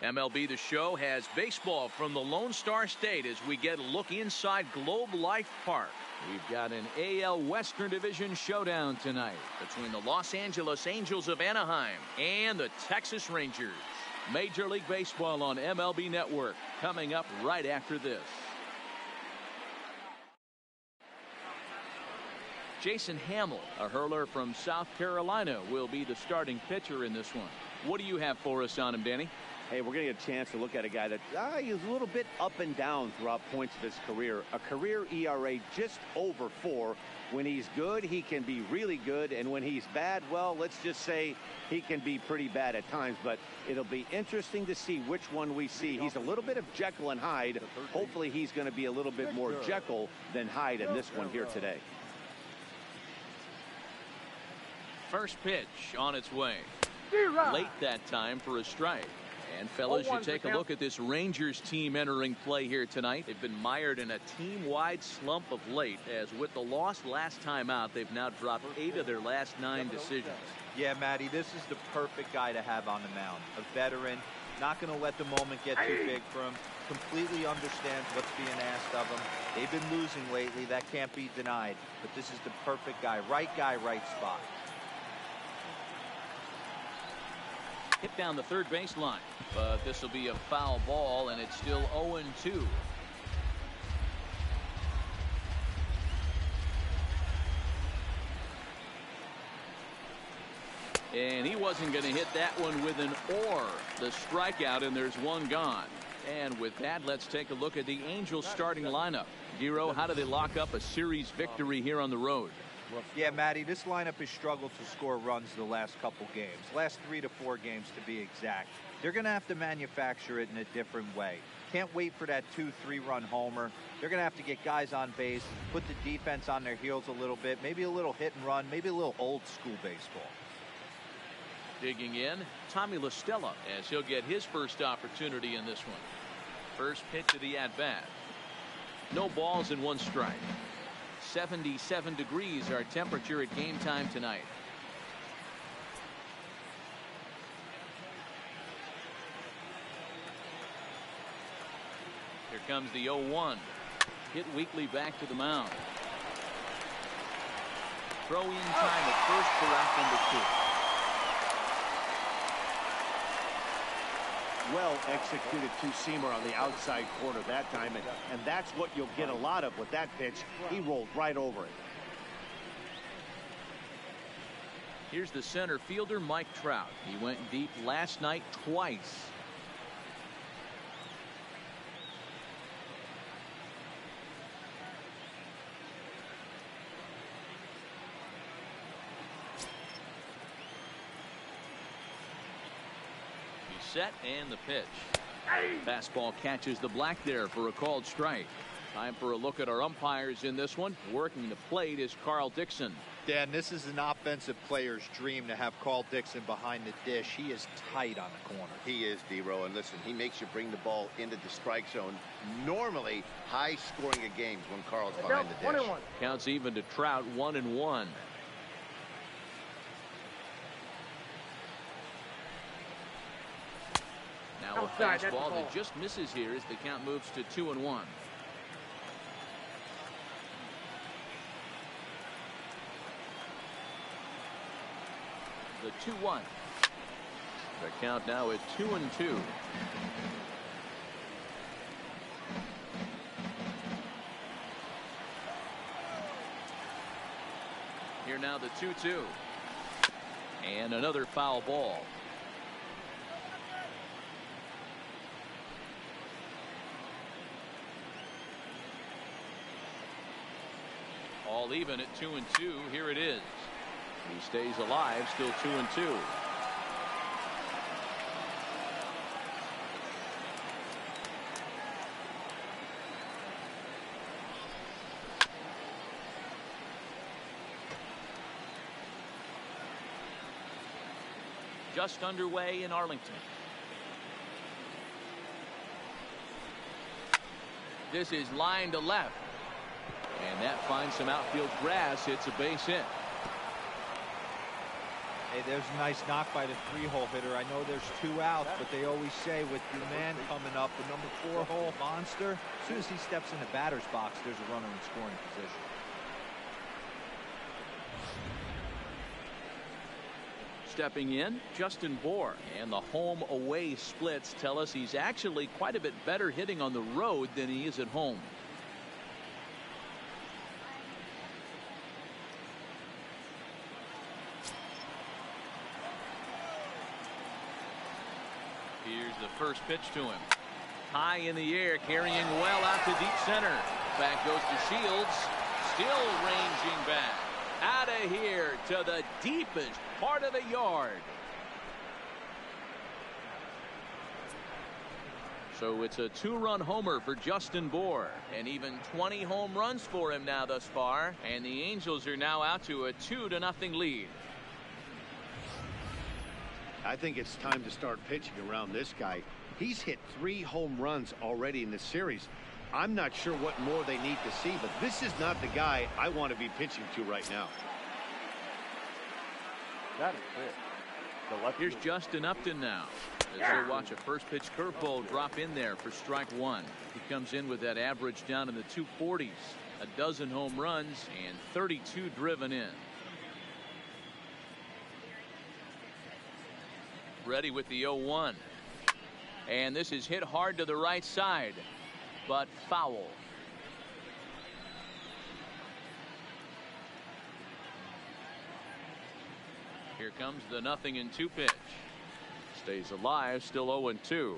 MLB The Show has baseball from the Lone Star State as we get a look inside Globe Life Park. We've got an AL Western Division showdown tonight between the Los Angeles Angels of Anaheim and the Texas Rangers. Major League Baseball on MLB Network coming up right after this. Jason Hamill, a hurler from South Carolina, will be the starting pitcher in this one. What do you have for us on him, Danny? Hey, we're going to get a chance to look at a guy that he's a little bit up and down throughout points of his career. A career ERA just over 4. When he's good, he can be really good. And when he's bad, well, let's just say he can be pretty bad at times. But it'll be interesting to see which one we see. He's a little bit of Jekyll and Hyde. Hopefully he's going to be a little bit more Jekyll than Hyde in this one here today. First pitch on its way. Late that time for a strike. And fellas, you take a look at this Rangers team entering play here tonight. They've been mired in a team-wide slump of late, as with the loss last time out, they've now dropped 8 of their last 9 decisions. Yeah, Matty, this is the perfect guy to have on the mound. A veteran, not going to let the moment get too big for him. Completely understands what's being asked of him. They've been losing lately. That can't be denied. But this is the perfect guy, right spot. Hit down the third baseline, but this will be a foul ball, and it's still 0-2. And he wasn't going to hit that one with an or. The strikeout, and there's one gone. And with that, let's take a look at the Angels starting lineup. Giro, how do they lock up a series victory here on the road? Yeah, Matty, this lineup has struggled to score runs the last couple games. Last 3 to 4 games to be exact. They're going to have to manufacture it in a different way. Can't wait for that 2-3 run homer. They're going to have to get guys on base, put the defense on their heels a little bit, maybe a little hit and run, maybe a little old school baseball. Digging in, Tommy La Stella, as he'll get his first opportunity in this one. First pitch of the at-bat. No balls and 1 strike. 77 degrees our temperature at game time tonight. Here comes the 0-1. Hit weakly back to the mound. Throw in time at first for out number 2. Well executed two-seamer on the outside corner that time, and that's what you'll get a lot of with that pitch. He rolled right over it. Here's the center fielder, Mike Trout. He went deep last night twice. Set and the pitch. Fastball catches the black there for a called strike. Time for a look at our umpires in this one. Working the plate is Carl Dixon. Dan, this is an offensive player's dream to have Carl Dixon behind the dish. He is tight on the corner. He is, D-Row, and listen, he makes you bring the ball into the strike zone. Normally high scoring of games when Carl's behind the dish. Counts even to Trout, 1-1. Now a fastball that just misses here as the count moves to 2-1. The 2-1. The count now at 2-2. Here now the 2-2. And another foul ball. All even at 2-2. Here it is. He stays alive, still 2-2. Just underway in Arlington. This is line to left. And that finds some outfield grass. It's a base hit. Hey, there's a nice knock by the 3-hole hitter. I know there's 2 outs, but they always say with your man coming up, the number 4-hole monster, as soon as he steps in the batter's box, there's a runner in scoring position. Stepping in, Justin Bour, and the home-away splits tell us he's actually quite a bit better hitting on the road than he is at home. Here's the first pitch to him. High in the air, carrying well out to deep center. Back goes to Shields, still ranging back. Out of here to the deepest part of the yard. So it's a 2-run homer for Justin Bour, and even 20 home runs for him now thus far, and the Angels are now out to a 2-0 lead. I think it's time to start pitching around this guy. He's hit 3 home runs already in the series. I'm not sure what more they need to see, but this is not the guy I want to be pitching to right now. That is it. Here's Justin Upton now, as we'll watch a first pitch curveball drop in there for strike 1. He comes in with that average down in the 240s, a dozen home runs and 32 driven in. Ready with the 0-1, and this is hit hard to the right side, but foul. Here comes the 0-2 pitch. Stays alive, still 0-2.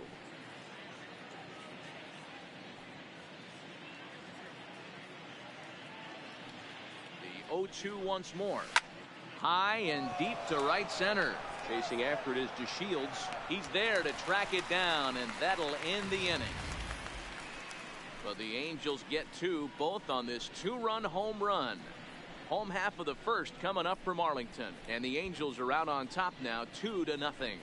The 0-2 once more. High and deep to right center. Chasing after it is DeShields. He's there to track it down, and that'll end the inning. But the Angels get 2, both on this 2-run home run. Home half of the first coming up from Arlington, and the Angels are out on top now, 2-0.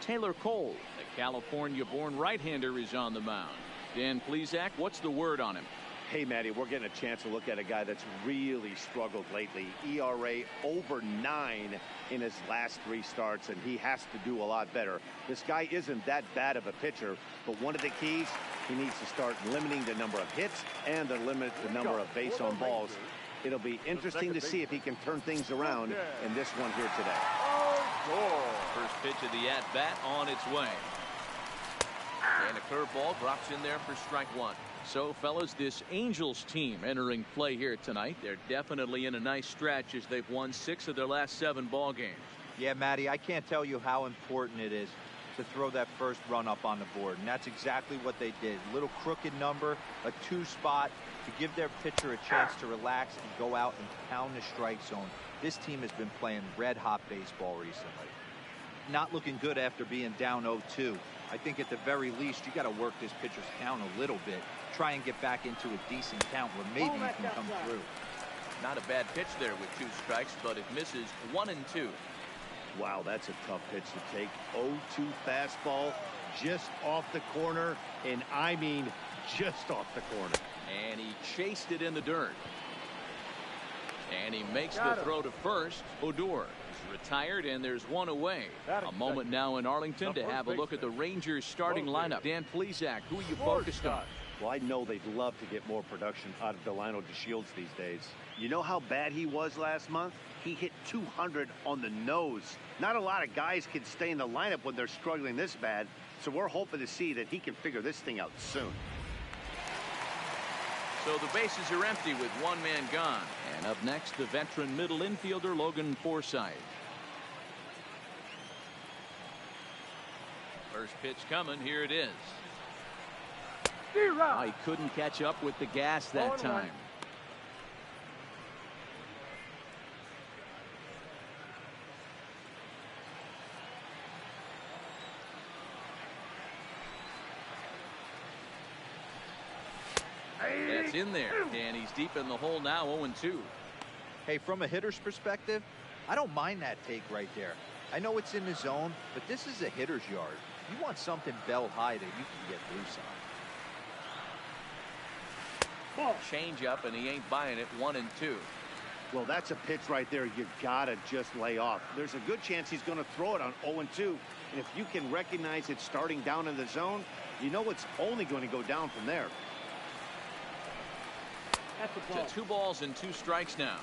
Taylor Cole, the California-born right-hander, is on the mound. Dan Plesac, what's the word on him? Hey, Matty, we're getting a chance to look at a guy that's really struggled lately. ERA over 9 in his last 3 starts, and he has to do a lot better. This guy isn't that bad of a pitcher, but one of the keys, he needs to start limiting the number of hits and to limit the number of base on balls. It'll be interesting to see if he can turn things around in this one here today. First pitch of the at-bat on its way. And a curveball drops in there for strike 1. So, fellas, this Angels team entering play here tonight, they're definitely in a nice stretch as they've won 6 of their last 7 ball games. Yeah, Matty, I can't tell you how important it is to throw that first run up on the board, and that's exactly what they did. A little crooked number, a 2 spot to give their pitcher a chance to relax and go out and pound the strike zone. This team has been playing red-hot baseball recently. Not looking good after being down 0-2. I think at the very least, you got to work this pitcher's count a little bit. Try and get back into a decent count where maybe you can come through. Not a bad pitch there with 2 strikes, but it misses 1-2. Wow, that's a tough pitch to take. 0-2 fastball just off the corner, and I mean just off the corner. And he chased it in the dirt. And he makes the throw to first. Odor is retired, and there's 1 away. A moment now in Arlington to have a look at the Rangers starting lineup. Dan Plesac, who are you focused on? Well, I know they'd love to get more production out of Delino DeShields these days. You know how bad he was last month? He hit 200 on the nose. Not a lot of guys can stay in the lineup when they're struggling this bad, so we're hoping to see that he can figure this thing out soon. So the bases are empty with 1 man gone. And up next, the veteran middle infielder Logan Forsythe. First pitch coming. Here it is. Oh, he couldn't catch up with the gas that time. That's in there, and he's deep in the hole now, 0-2. Hey, from a hitter's perspective, I don't mind that take right there. I know it's in the zone, but this is a hitter's yard. You want something bell high that you can get loose Change up, and he ain't buying it. 1-2. Well, that's a pitch right there you gotta just lay off. There's a good chance he's going to throw it on 0-2, and if you can recognize it starting down in the zone, you know it's only going to go down from there. To 2 balls and 2 strikes now.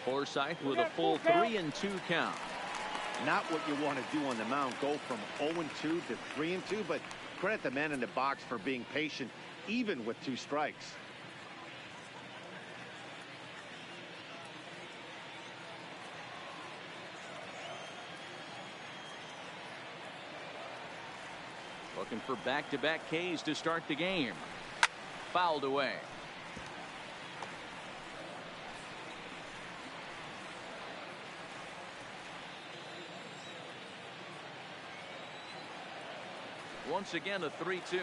Forsythe with a full 3-2 count. Not what you want to do on the mound, go from 0-2 to 3-2, but credit the man in the box for being patient, even with 2 strikes. Looking for back-to-back Ks to start the game. Fouled away. Once again, a 3-2.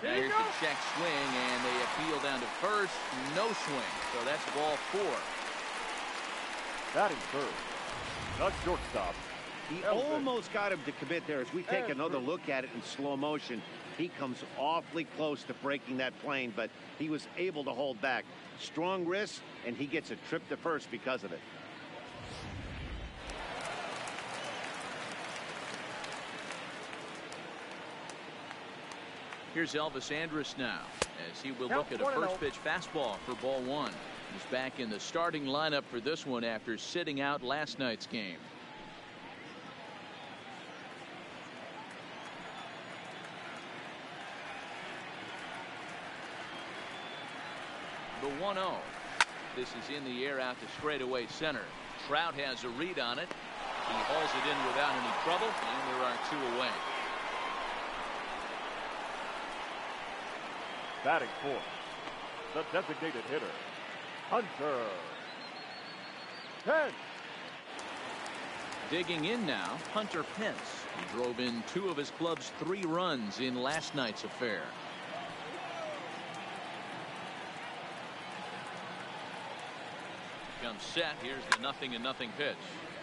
Now here's the check swing, and they appeal down to first. No swing, so that's ball 4. Batting first, the shortstop. He almost got him to commit there. As we take another look at it in slow motion, he comes awfully close to breaking that plane, but he was able to hold back. Strong wrist, and he gets a trip to first because of it. Here's Elvis Andrus now, as he will look at a first pitch fastball for ball 1. He's back in the starting lineup for this one after sitting out last night's game. The 1-0. This is in the air out to straightaway center. Trout has a read on it. He hauls it in without any trouble, and there are 2 away. Batting fourth, the designated hitter, Hunter Pence. Digging in now, Hunter Pence. He drove in 2 of his club's 3 runs in last night's affair. Comes set. Here's the 0-0 pitch.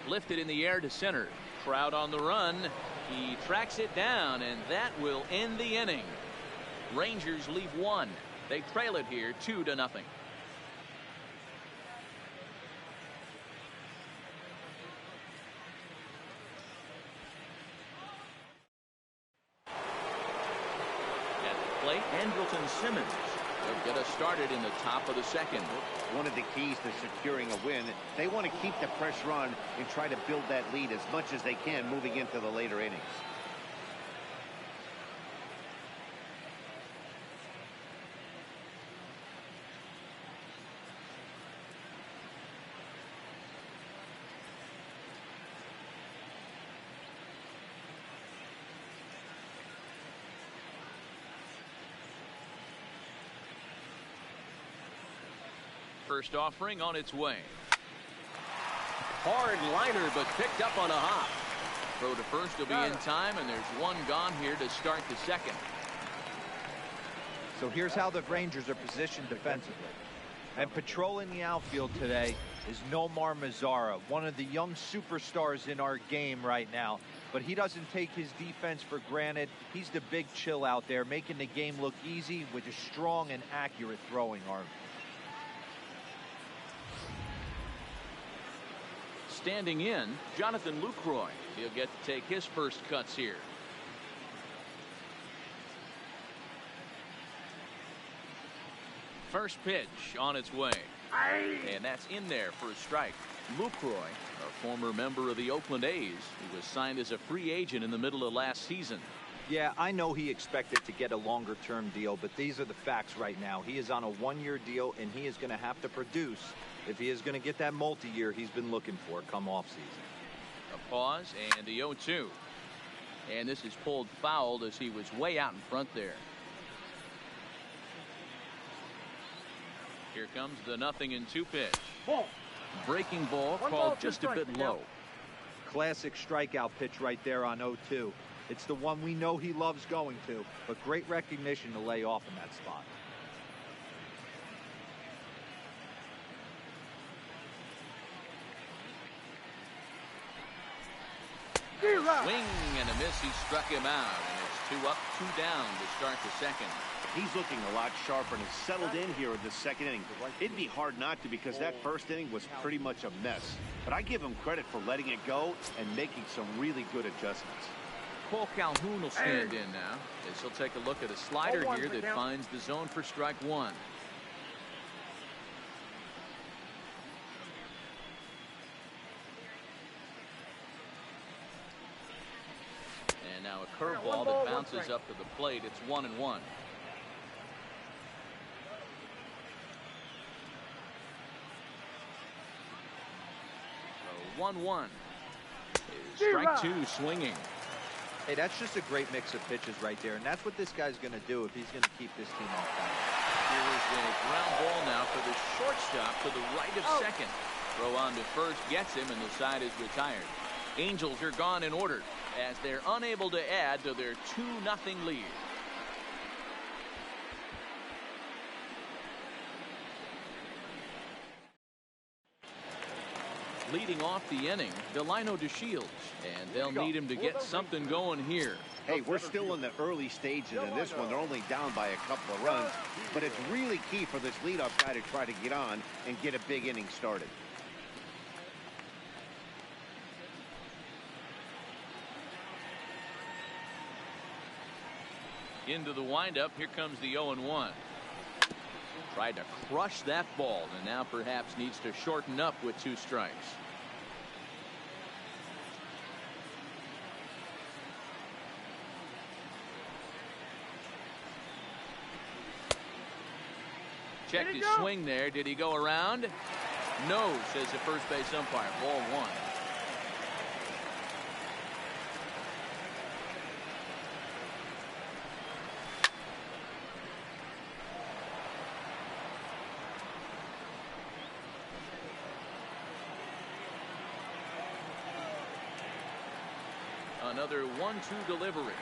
Lifted in the air to center. Trout on the run. He tracks it down, and that will end the inning. Rangers leave 1. They trail it here 2-0. At the plate, Andrelton Simmons will get us started in the top of the second. One of the keys to securing a win, they want to keep the pressure on and try to build that lead as much as they can moving into the later innings. First offering on its way. Hard liner, but picked up on a hop. Throw to first will be in time, and there's 1 gone here to start the second. So here's how the Rangers are positioned defensively. And patrolling the outfield today is Nomar Mazara, one of the young superstars in our game right now. But he doesn't take his defense for granted. He's the big chill out there, making the game look easy with a strong and accurate throwing arm. Standing in, Jonathan Lucroy. He'll get to take his first cuts here. First pitch on its way. And that's in there for a strike. Lucroy, a former member of the Oakland A's, who was signed as a free agent in the middle of last season. Yeah, I know he expected to get a longer-term deal, but these are the facts right now. He is on a 1-year deal, and he is going to have to produce if he is going to get that multi-year he's been looking for come offseason. A pause and the 0-2. And this is pulled fouled as he was way out in front there. Here comes the 0-2 pitch. Breaking ball called just a bit low. Classic strikeout pitch right there on 0-2. It's the one we know he loves going to, but great recognition to lay off in that spot. Swing and a miss. He struck him out. And it's 2 up, 2 down to start the second. He's looking a lot sharper and has settled in here in the second inning. It'd be hard not to because that first inning was pretty much a mess. But I give him credit for letting it go and making some really good adjustments. Cole Calhoun will stand in now as he'll take a look at a slider here that finds the zone for strike 1. And now a curveball that bounces up to the plate. It's 1-1. So 1-1. Strike 2 swinging. Hey, that's just a great mix of pitches right there, and that's what this guy's going to do if he's going to keep this team off balance. Here is a ground ball now for the shortstop to the right of second. Throw on to first gets him, and the side is retired. Angels are gone in order as they're unable to add to their 2-0 lead. Leading off the inning, Delino DeShields, and they'll need him to get something going here. Hey, we're still in the early stages in this one. They're only down by a couple of runs, but it's really key for this leadoff guy to try to get on and get a big inning started. Into the windup, here comes the 0-1. Tried to crush that ball, and now perhaps needs to shorten up with 2 strikes. Checked his swing there. Did he go around? No, says the first base umpire. Ball 1. Another 1-2 delivery.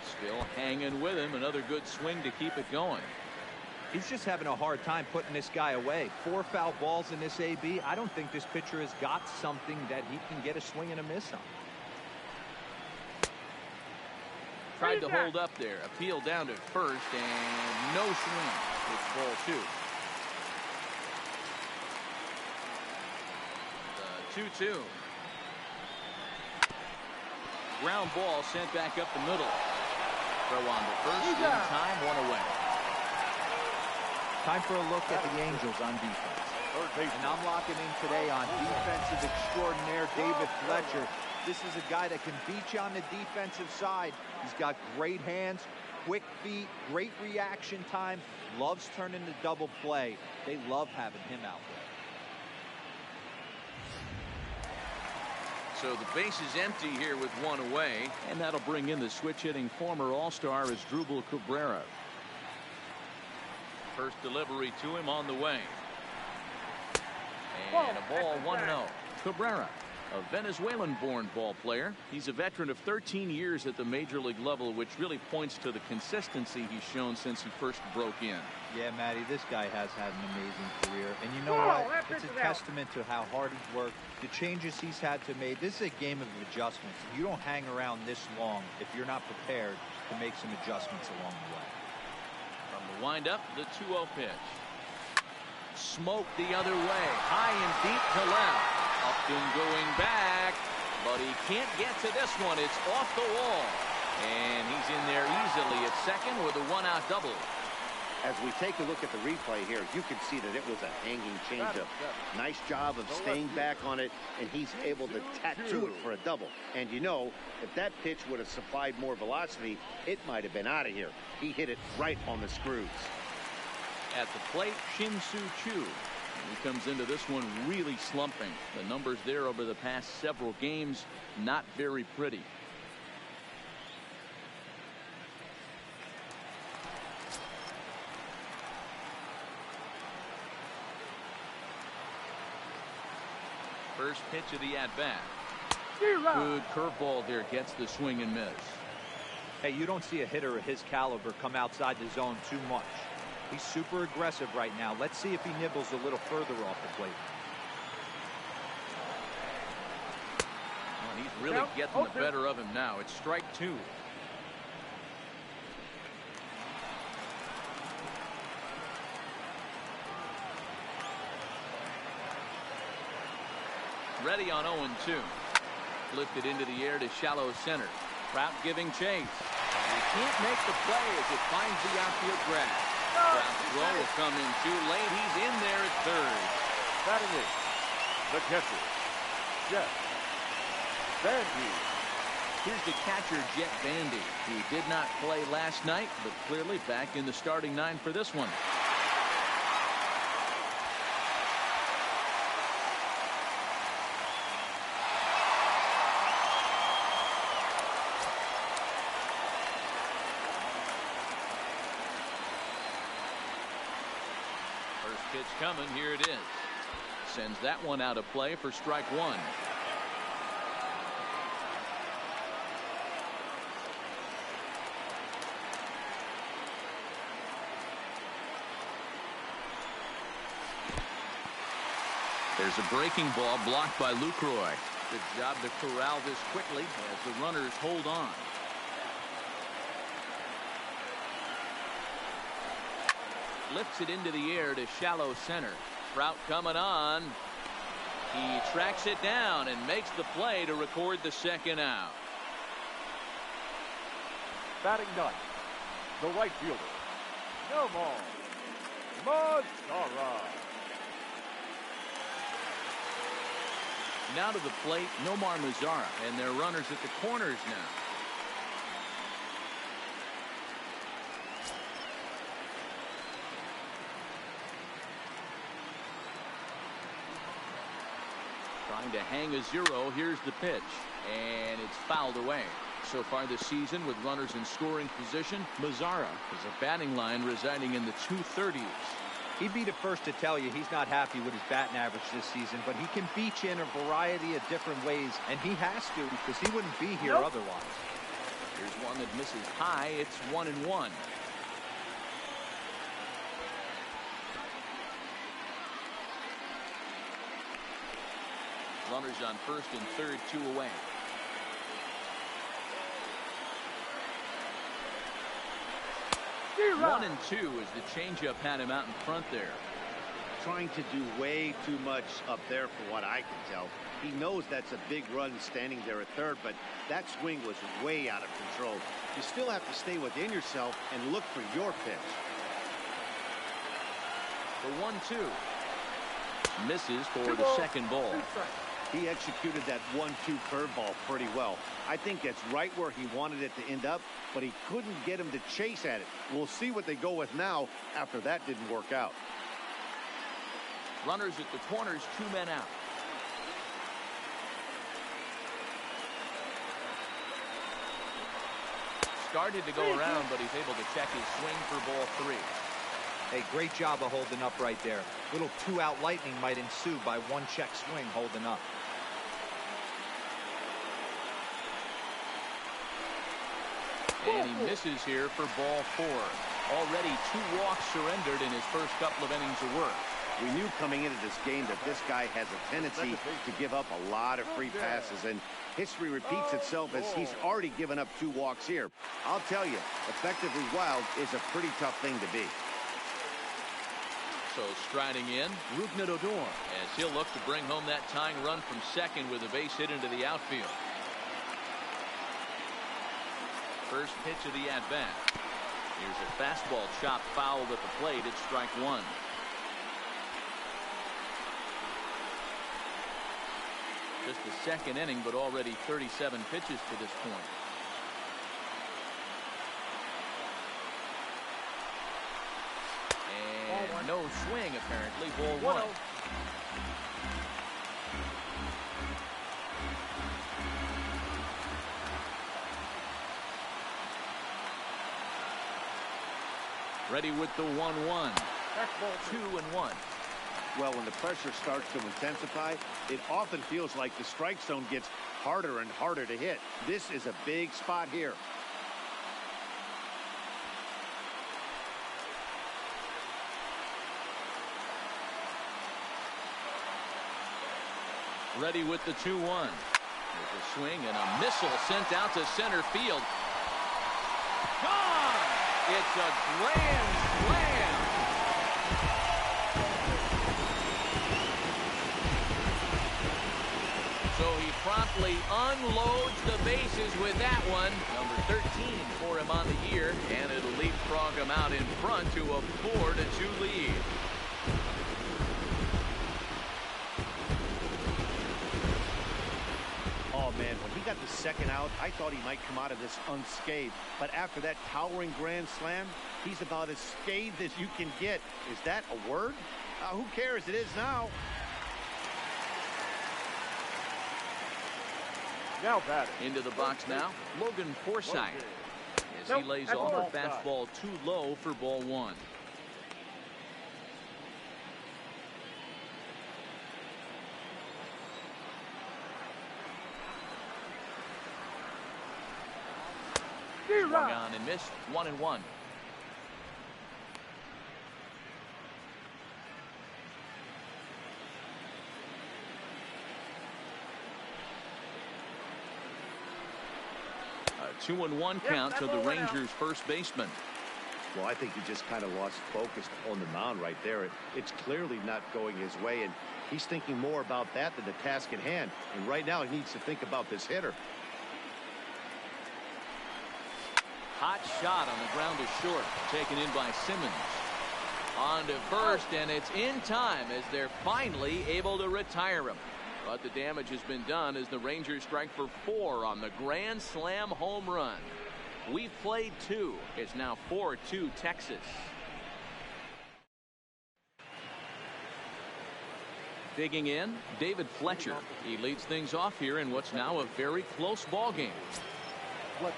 Still hanging with him. Another good swing to keep it going. He's just having a hard time putting this guy away. 4 foul balls in this AB. I don't think this pitcher has got something that he can get a swing and a miss on. Tried to hold up there. Appeal down to first and no swing. It's ball 2. The 2-2. Ground ball sent back up the middle. Throw on to first. In time, 1 away. Time for a look at the Angels on defense. And I'm locking in today on defensive extraordinaire David Fletcher. This is a guy that can beat you on the defensive side. He's got great hands, quick feet, great reaction time, loves turning the double play. They love having him out there. So the base is empty here with 1 away, and that'll bring in the switch-hitting former All-Star Asdrubal Cabrera. First delivery to him on the way. And a ball 1-0. Cabrera, a Venezuelan-born ball player. He's a veteran of 13 years at the major league level, which really points to the consistency he's shown since he first broke in. Yeah, Matty, this guy has had an amazing career. And you know what? It's a testament to how hard he's worked, the changes he's had to make. This is a game of adjustments. You don't hang around this long if you're not prepared to make some adjustments along the way. From the windup, the 2-0 pitch. Smoked the other way. High and deep to left. Up and going back. But he can't get to this one. It's off the wall. And he's in there easily at second with a 1-out double. As we take a look at the replay here, you can see that it was a hanging changeup. Nice job of staying back on it, and he's able to tattoo it for a double. And you know, if that pitch would have supplied more velocity, it might have been out of here. He hit it right on the screws. At the plate, Shin-Soo Choo. He comes into this one really slumping. The numbers there over the past several games, not very pretty. First pitch of the at-bat. Good curveball there, gets the swing and miss. Hey, you don't see a hitter of his caliber come outside the zone too much. He's super aggressive right now. Let's see if he nibbles a little further off the plate. Well, He's really getting the better of him now. It's strike two. Ready on 0-2. Lifted into the air to shallow center. Trout giving chase. He can't make the play as it finds the outfield grass. Trout's throw will come in too late. He's in there at third. Batting it, the catcher, Jet Bandy. Here's the catcher, Jet Bandy. He did not play last night, but clearly back in the starting nine for this one. First pitch coming. Here it is. Sends that one out of play for strike one. There's a breaking ball blocked by Lucroy. Good job to corral this quickly as the runners hold on. Lifts it into the air to shallow center. Trout coming on. He tracks it down and makes the play to record the second out. Batting ninth, the right fielder, Nomar Mazara. Now to the plate, Nomar Mazara, and their runners at the corners now. Trying to hang a zero. Here's the pitch, and it's fouled away. So far this season, with runners in scoring position, Mazara is a batting line residing in the 230s. He'd be the first to tell you he's not happy with his batting average this season, but he can beat you in a variety of different ways, and he has to because he wouldn't be here otherwise. Here's one that misses high. It's 1-1. Runners on first and third, 2 away. One and 2 as the changeup had him out in front there. Trying to do way too much up there for what I can tell. He knows that's a big run standing there at third, but that swing was way out of control. You still have to stay within yourself and look for your pitch. The 1-2. Misses for the second ball. He executed that 1-2 curveball pretty well. I think that's right where he wanted it to end up, but he couldn't get him to chase at it. We'll see what they go with now after that didn't work out. Runners at the corners, 2 men out. Started to go around, but he's able to check his swing for ball 3. Hey, great job of holding up right there. Little 2-out lightning might ensue by 1 check swing holding up. And he misses here for ball 4. Already 2 walks surrendered in his first couple of innings of work. We knew coming into this game that this guy has a tendency to give up a lot of free passes, and history repeats itself as he's already given up 2 walks here. I'll tell you, effectively wild is a pretty tough thing to be. So striding in, Rougned Odor, as he'll look to bring home that tying run from second with a base hit into the outfield. First pitch of the at-bat. Here's a fastball chopped foul at the plate. It's strike 1. Just the second inning, but already 37 pitches to this point. And no swing, apparently. Ball 1. Ready with the 1-1. 2-1. Well, when the pressure starts to intensify, it often feels like the strike zone gets harder and harder to hit. This is a big spot here. Ready with the 2-1. There's a swing and a missile sent out to center field. Gone! It's a grand slam. So he promptly unloads the bases with that one. Number 13 for him on the year, and it'll leapfrog him out in front to a 4-2 lead. Oh, man, when he got the second out, I thought he might come out of this unscathed. But after that towering grand slam, he's about as scathed as you can get. Is that a word? Who cares? It is now. Now batting. Into the box now, Logan Forsythe. As he lays off a fastball too low for ball one. Swung on and missed. 1-1. A 2-1 count to the Rangers' first baseman. Well, I think he just kind of lost focus on the mound right there. It's clearly not going his way, and he's thinking more about that than the task at hand. And right now he needs to think about this hitter. Hot shot on the ground to short, taken in by Simmons. On to first, and it's in time as they're finally able to retire him. But the damage has been done as the Rangers strike for 4 on the grand slam home run. We've played 2. It's now 4-2 Texas. Digging in, David Fletcher. He leads things off here in what's now a very close ball game. Fletcher.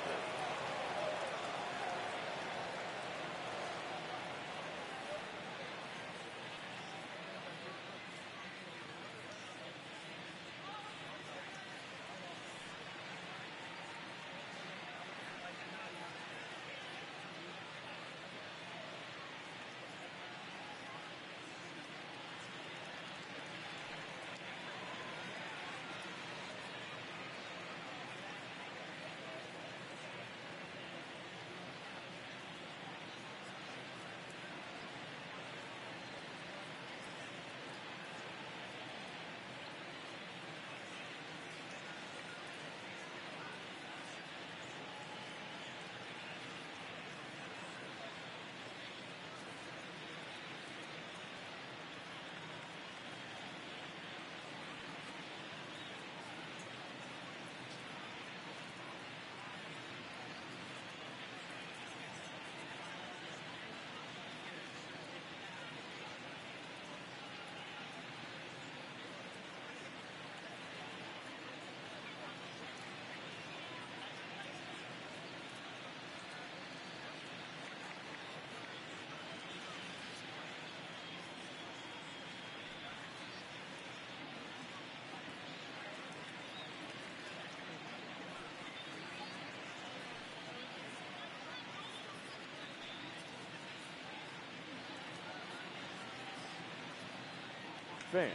Fans,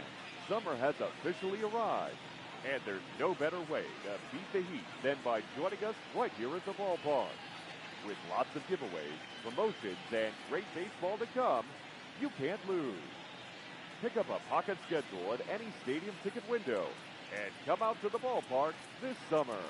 summer has officially arrived, and there's no better way to beat the heat than by joining us right here at the ballpark. With lots of giveaways, promotions, and great baseball to come, you can't lose. Pick up a pocket schedule at any stadium ticket window and come out to the ballpark this summer.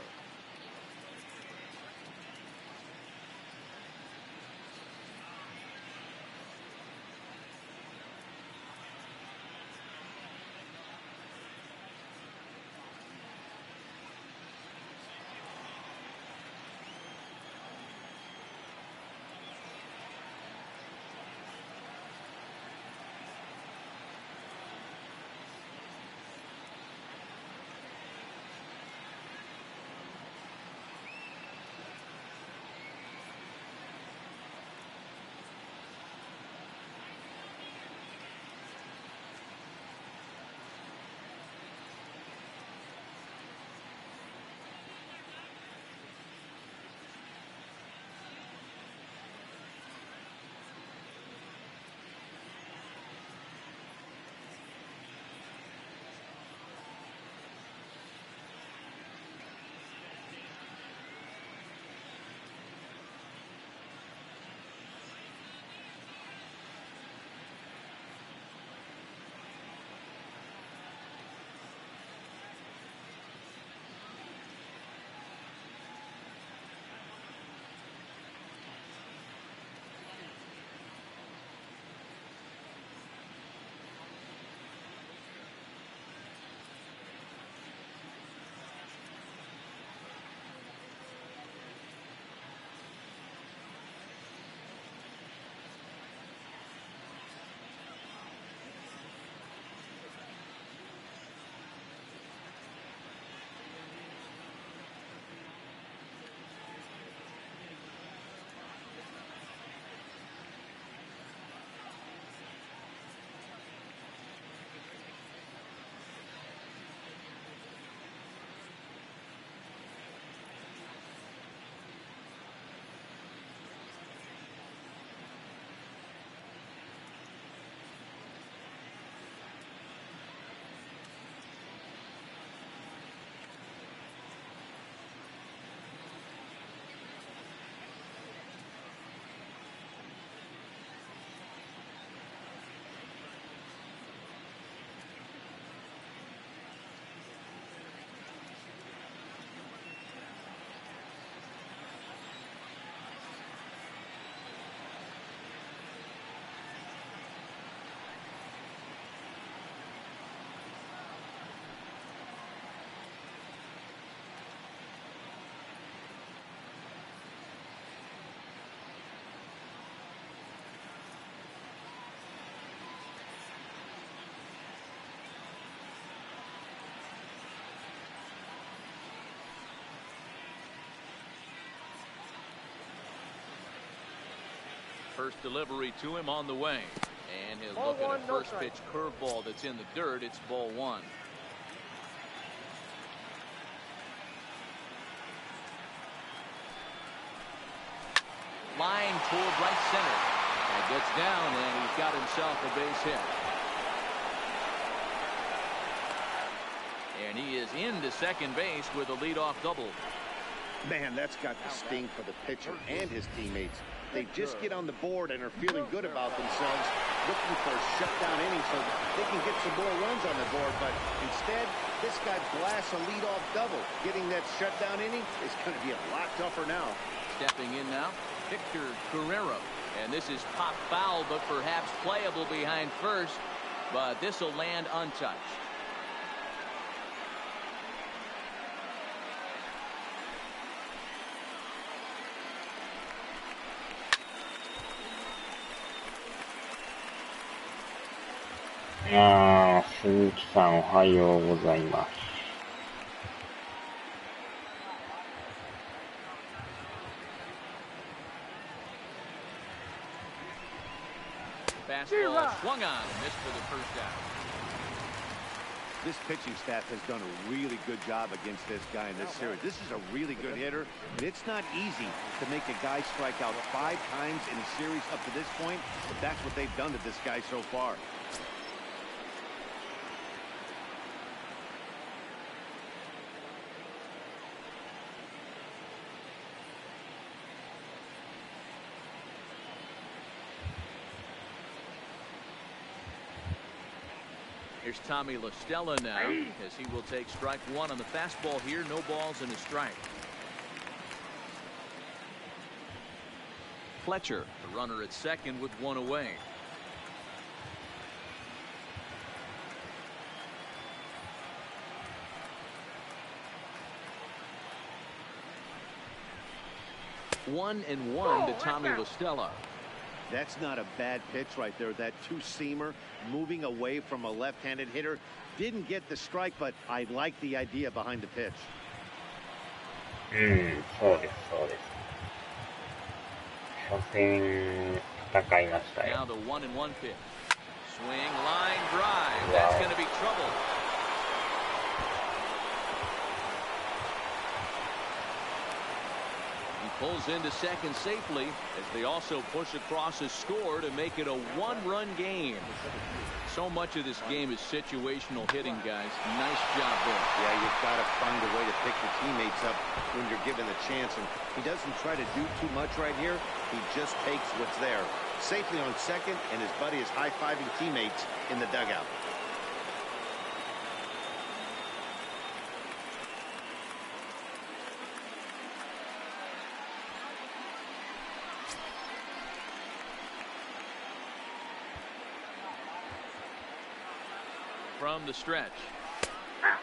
First delivery to him on the way. And he'll look at a first pitch curveball that's in the dirt. It's ball one. Line toward right center. And gets down, and he's got himself a base hit. And he is into second base with a leadoff double. Man, that's got the sting for the pitcher and his teammates. They just get on the board and are feeling good about themselves, looking for a shutdown inning so they can get some more runs on the board. But instead, this guy blasts a leadoff double. Getting that shutdown inning is going to be a lot tougher now. Stepping in now, Victor Guerrero. And this is pop foul, but perhaps playable behind first. But this will land untouched. Suzuki-san, おはようございます。Fastball swung on and missed for the first out. This pitching staff has done a really good job against this guy in this series. This is a really good hitter, and it's not easy to make a guy strike out 5 times in a series up to this point, but that's what they've done to this guy so far. Here's Tommy La Stella now, as he will take strike one on the fastball here. No balls and a strike. Fletcher, the runner at second with one away. One and one to Tommy La Stella. That's not a bad pitch right there. That two-seamer moving away from a left-handed hitter. Didn't get the strike, but I like the idea behind the pitch. そうです、そうです。初戦戦いましたよ。 Now the 1-1 pitch. Swing, line drive. That's going to be trouble. Pulls into second safely as they also push across a score to make it a one-run game. So much of this game is situational hitting, guys. Nice job there. Yeah, you've got to find a way to pick your teammates up when you're given the chance. And he doesn't try to do too much right here. He just takes what's there. Safely on second, and his buddy is high-fiving teammates in the dugout. From the stretch.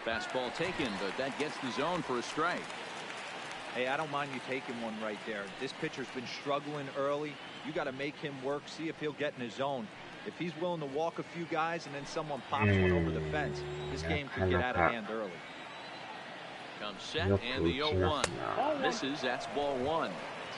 Fastball taken, but that gets the zone for a strike. Hey, I don't mind you taking one right there. This pitcher's been struggling early. You got to make him work, see if he'll get in his zone. If he's willing to walk a few guys and then someone pops one over the fence, this game could get out of hand early. Comes set and the 0-1. Misses, that's ball one.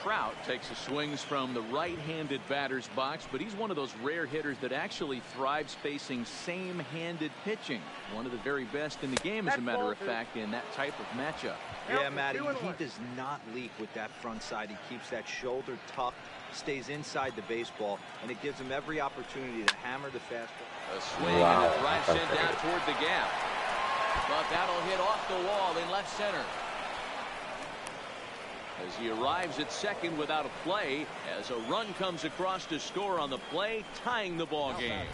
Trout takes the swings from the right-handed batter's box, but he's one of those rare hitters that actually thrives facing same-handed pitching. One of the very best in the game, as a matter of fact, in that type of matchup. Yeah, Matty, he does not leak with that front side. He keeps that shoulder tucked, stays inside the baseball, and it gives him every opportunity to hammer the fastball. A swing and a drive sent down toward the gap. But that'll hit off the wall in left center. As he arrives at second without a play, as a run comes across to score on the play, tying the ball game.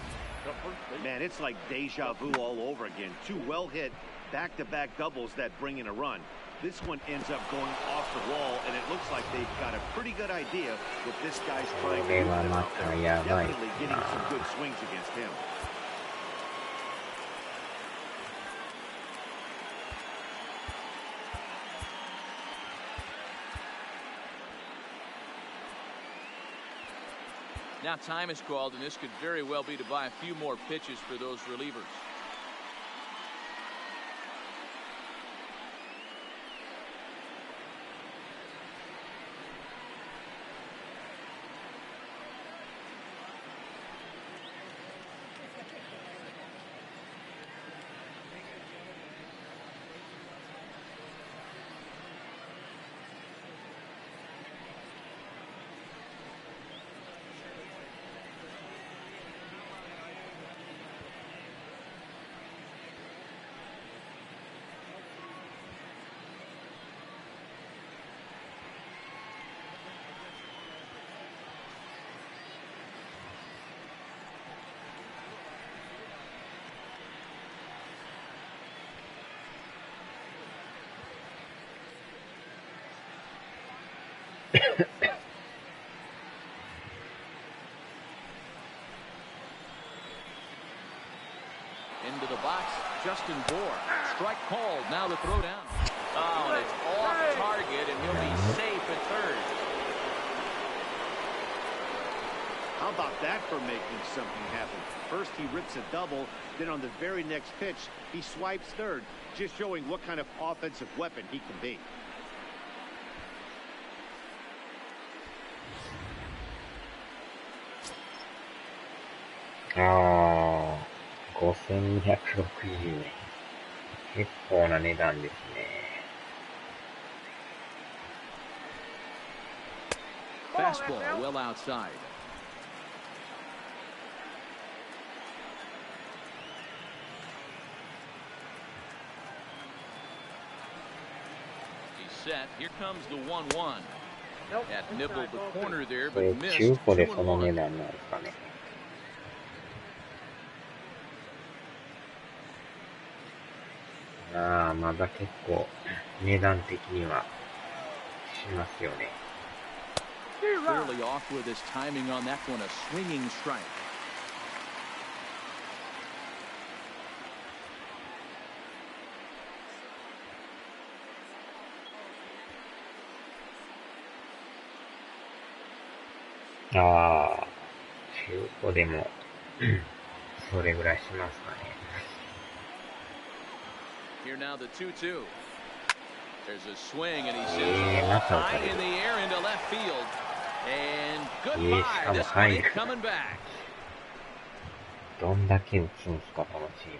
Man, it's like deja vu all over again. Two well-hit back-to-back doubles that bring in a run. This one ends up going off the wall, and it looks like they've got a pretty good idea what this guy's trying to do. Definitely getting some good swings against him. Now time is called, and this could very well be to buy a few more pitches for those relievers. Into the box, Justin Bohr. Strike called. Now the throw down. Oh, and it's off target, and he'll be safe at third. How about that for making something happen? First he rips a double, then on the very next pitch he swipes third, just showing what kind of offensive weapon he can be. Ah, 5260円。結構な値段ですね。Fastball well outside. Set. Here comes the 1-1. That nibbled the corner there, これ but missed. 中古でそ 2-1. の値段なんですかね。ああ、まだ結構値段的にはしますよね。Clearly off with his timing on that one, a swinging strike. Ah, ああ、中古でもそれぐらいしますかね。Here now the 2-2. There's a swing and he says high in the air into left field. And goodbye. This one ain't coming back. どんだけ打つんすか、このチーム。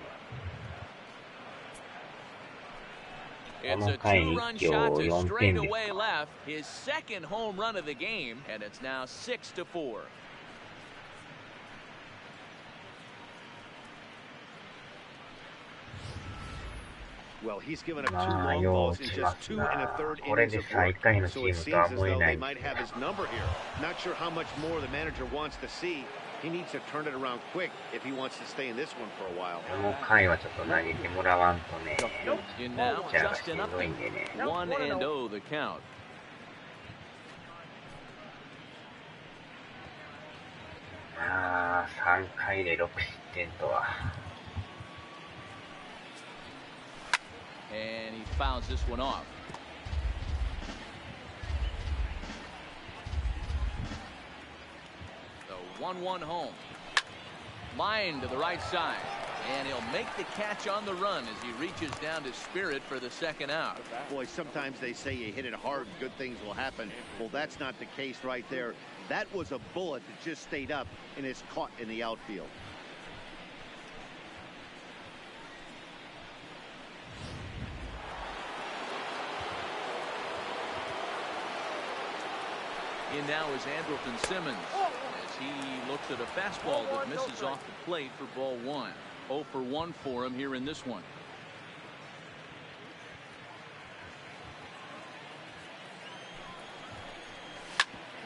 It's a two-run shot to straightaway left, his second home run of the game, and it's now 6-4. Well, he's given up 2 long balls in just 2 1/3 innings of work, so it seems as though they might have his number here. Not sure how much more the manager wants to see. He needs to turn it around quick if he wants to stay in this one for a while. この回はちょっと投げてもらわんとね、 And now ピッチャーがし Justin ん up どいんでね。 1-0 the count. ああ、3回で6失点とは。 And he fouls this one off. The 1-1 home. Line to the right side. And he'll make the catch on the run as he reaches down to Spirit for the second out. Boy, sometimes they say you hit it hard, good things will happen. Well, that's not the case right there. That was a bullet that just stayed up and is caught in the outfield. In now is Andrelton Simmons as he looks at a fastball that misses off the plate for ball 1. 0 for 1 for him here in this one.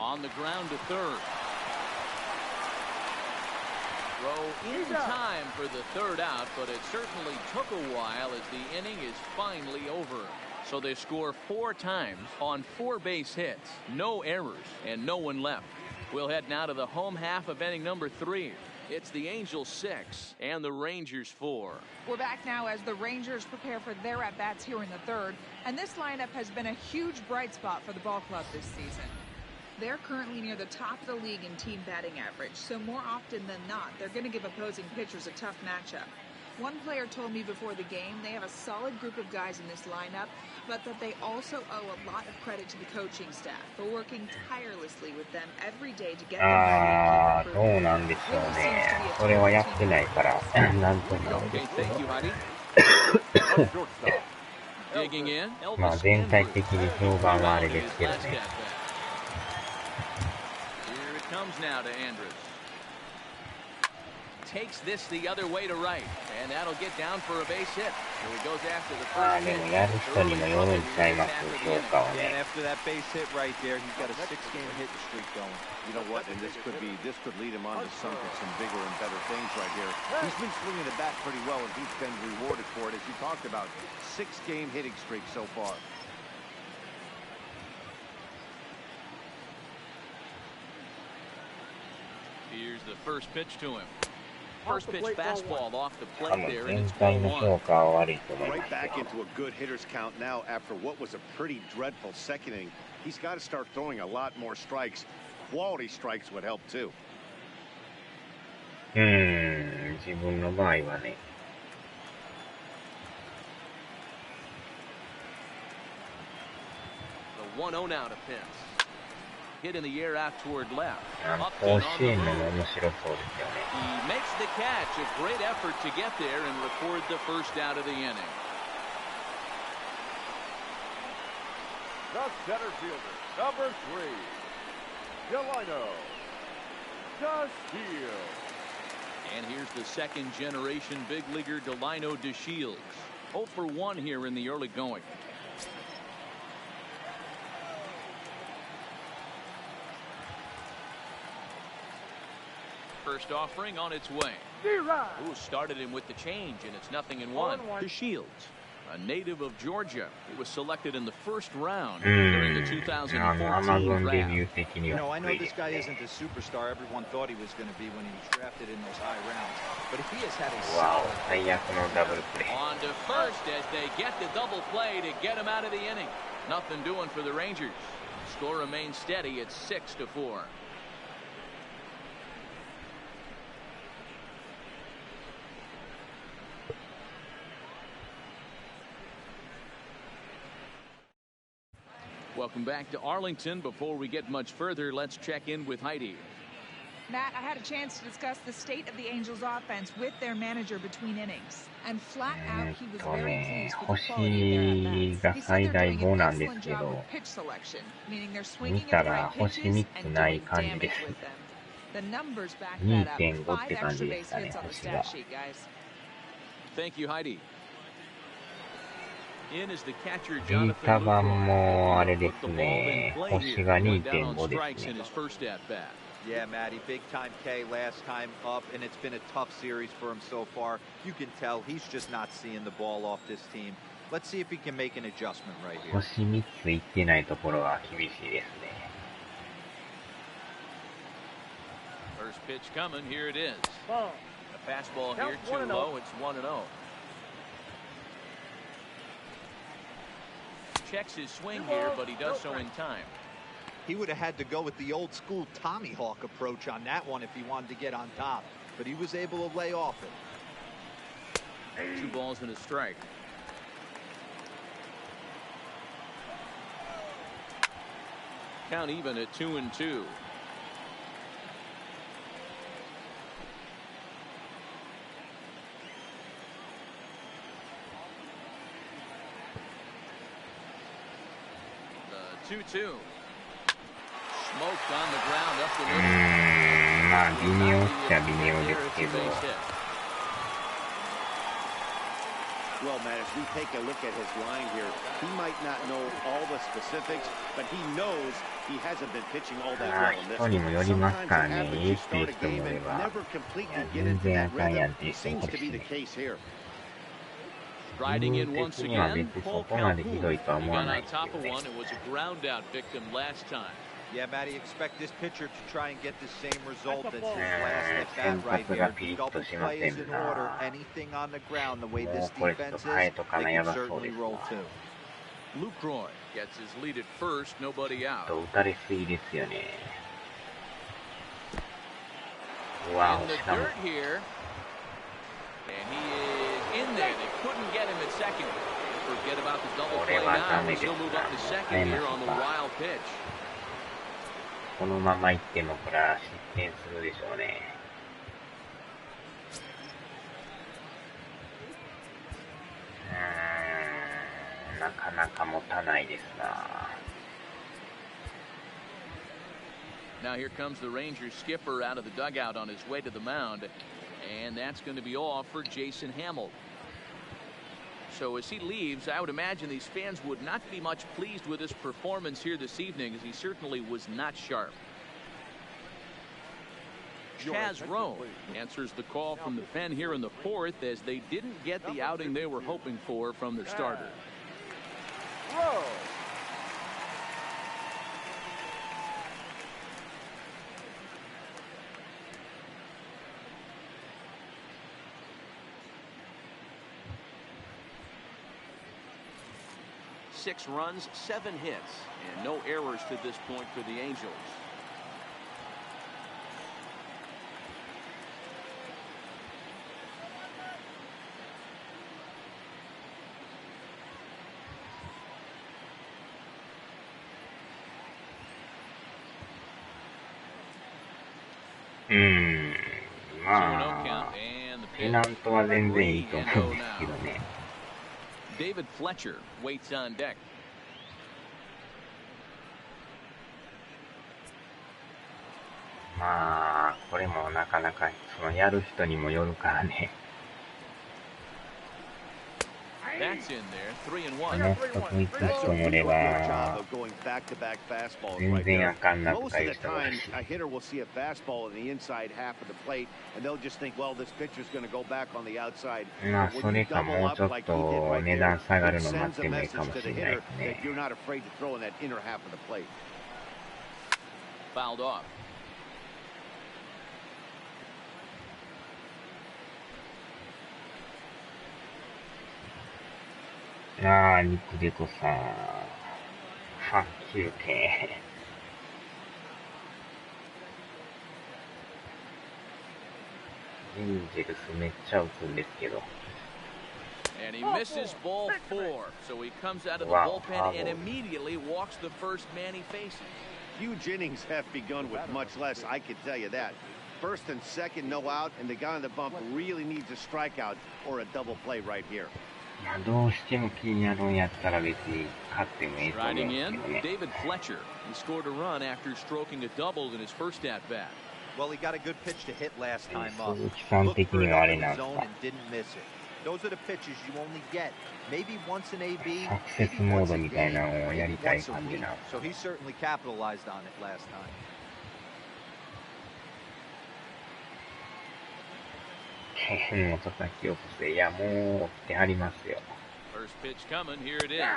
On the ground to third. Throw in time for the third out, but it certainly took a while as the inning is finally over. So they score 4 times on 4 base hits, no errors, and no one left. We'll head now to the home half of inning number 3. It's the Angels 6 and the Rangers 4. We're back now as the Rangers prepare for their at-bats here in the third, and this lineup has been a huge bright spot for the ball club this season. They're currently near the top of the league in team batting average, so more often than not, they're going to give opposing pitchers a tough matchup. One player told me before the game they have a solid group of guys in this lineup, but that they also owe a lot of credit to the coaching staff for working tirelessly with them every day to get them ready to keep improving. どうなんでしょうね。それはやってないから、なんともないで Okay, すけ thank you, ど。 Heidi. Digging in, まあ Elvis 全体 Andrews. 的に評判はあれです His けど last ね。 at bat. Here it comes now to Andrews. Takes this the other way to right, and that'll get down for a base hit. So he goes after the まあ first で pitch. もやる人にもよるんちゃいます評価は And ね。 after that base hit right there, he's got a 6-game hitting streak going. You know what? And this could lead him on to some bigger and better things right here. He's been swinging the bat pretty well, and he's been rewarded for it, as you talked about. 6-game hitting streak so far. Here's the first pitch to him. First pitch fastball off the 多 plate 分 there, and 全 it's 体 ball の one. 評価は悪いと思いま Right す back よ。 into a good hitter's count now after what was a pretty dreadful second inning. He's got to start throwing a lot more strikes. Quality strikes would help too. 自分の場合はね。The 1-0 now to Pence. Hit in the air out toward left. 甲子園のも面白そうですよね。 He makes the catch. A great effort to get there and record the first out of the inning. The center fielder, number 3, Delino. The steal. And here's the second generation big leaguer Delino DeShields. 0 for 1 here in the early going. First offering on its way. Who started him with the change, and it's 0-1. DeShields, a native of Georgia. He was selected in the first round during the 2014 draft. You know, I know this guy isn't the superstar everyone thought he was going to be when he was drafted in those high rounds, but he has had a solid. 最悪のダブルプレー。 On to first as they get the double play to get him out of the inning. Nothing doing for the Rangers. Score remains steady at 6-4. Welcome back to Arlington. Before we get much further, let's check in with Heidi. Matt, I had a chance to discuss the state of the Angels offense with their manager between innings. And flat out, he was very pleased with the quality of their at-bats. He said they're doing an excellent job with pitch selection, meaning they're swinging at the right pitches and doing damage with them. The numbers back that up. 5 extra base hits on the stat sheet, guys. Thank you, Heidi. In is the catcher リー Jonathan タ版 Lucroy. もあれ Put で the す ball ね。 in play 星 here, が going down on 2.5 で strikes す in ね。 his first at bat. Yeah, Matty, big time K last time up, and it's been a tough series for him so far. You can tell he's just not seeing the ball off this team. Let's see if he can make an adjustment right here. 星3ついってないところは厳しいですね。 First pitch coming. Here it is. A fastball here, too low. It's 1-0. Checks his swing here, but he does so in time. He would have had to go with the old school Tommy Hawk approach on that one if he wanted to get on top, but he was able to lay off it. 2 balls and a strike. Count even at 2-2. The 2-2. Smoked on the ground up the middle. まあ微妙っちゃ微妙ですけど。 Well, Matt, as we take a look at his line here, he might not know all the specifics, but he knows he hasn't been pitching all that well in this. 人にもよりますからね。 Sometimes いい an っていう average 人 start a もいれ game ば、 and never completely get 全 into 然あ that かんやん rhythm っていう人も seems い to るし be the ね。 case here. Riding 自 in 分 once 的には again, 別にそ Paul こまで Calhoun. ひどいとは He 思わ got な on いですけ top ど of ね。 one. It was a ground out victim last time. Yeah, Matty, expect this pitcher to try and get the same result as his last at bat right here. Double play is in order. Anything on the ground, the way this defense is, they can certainly roll too. Lucroy gets his lead at first, nobody out. 打たれすぎですよね。うわ In the しかも dirt here. And he is in there. They couldn't get him at second. Forget about the double play now, as he'll move up to second here on the wild pitch. このままいってもこれは失点するでしょうね。なかなか持たないですな。 Now here comes the Rangers skipper out of the dugout on his way to the mound. And that's going to be all for Jason Hamill. So as he leaves, I would imagine these fans would not be much pleased with his performance here this evening, as he certainly was not sharp. Chaz Rowe answers the call from the pen here in the fourth, as they didn't get the outing they were hoping for from the starter. Rowe. 6 runs, 7 hits, and no errors to this point for the Angels. David Fletcher waits on deck. まあこれもなかなかそのやる人にもよるからね。この人と行く人もおれば全然あかんなとかいう人もいるし。まあそれかもうちょっと値段下がるの待ってもいいかもしれないですね。Fouled off. ああ、肉デコさん。ファンキュー系。エンジェルスめっちゃ打つんですけど。And he misses ball 4, so he comes out of the bullpen and immediately walks the first man he faces. Huge innings have begun with much less, I can tell you that. First and second, no out, and the guy on the bump really needs a strikeout or a double play right here. まあどうしても気になるんやったら別に勝ってもいいと思うんですけどね。David Fletcher. He scored a run after stroking a double in his first at bat. Well, he got a good pitch to hit last time up. 鈴木さん的にはあれなんですか。 Those are the pitches you only get. Maybe once in AB. サクセスモードみたいなのをやりたい感じな。So he certainly capitalized on it last time. 剣を叩き起こせ。いや、もう来てはりますよ。First pitch coming, here it is. And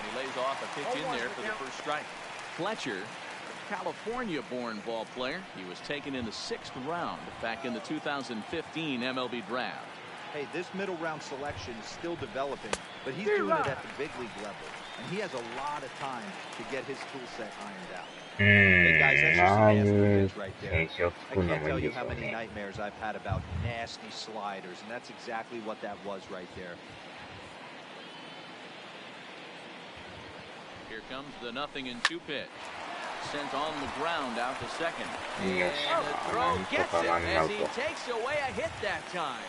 he lays off a pitch in there for the first strike. Fletcher, a California-born ball player. He was taken in the 6th round back in the 2015 MLB draft. Hey, this middle round selection is still developing, but he's doing it at the big league level, and he has a lot of time to get his tool set ironed out. Hey guys, that's just a nasty pitch right there. I can't tell you how many nightmares I've had about nasty sliders, and that's exactly what that was right there. Here comes the 0-2 pitch. Sent on the ground out to second. And the throw gets it as he takes away a hit that time.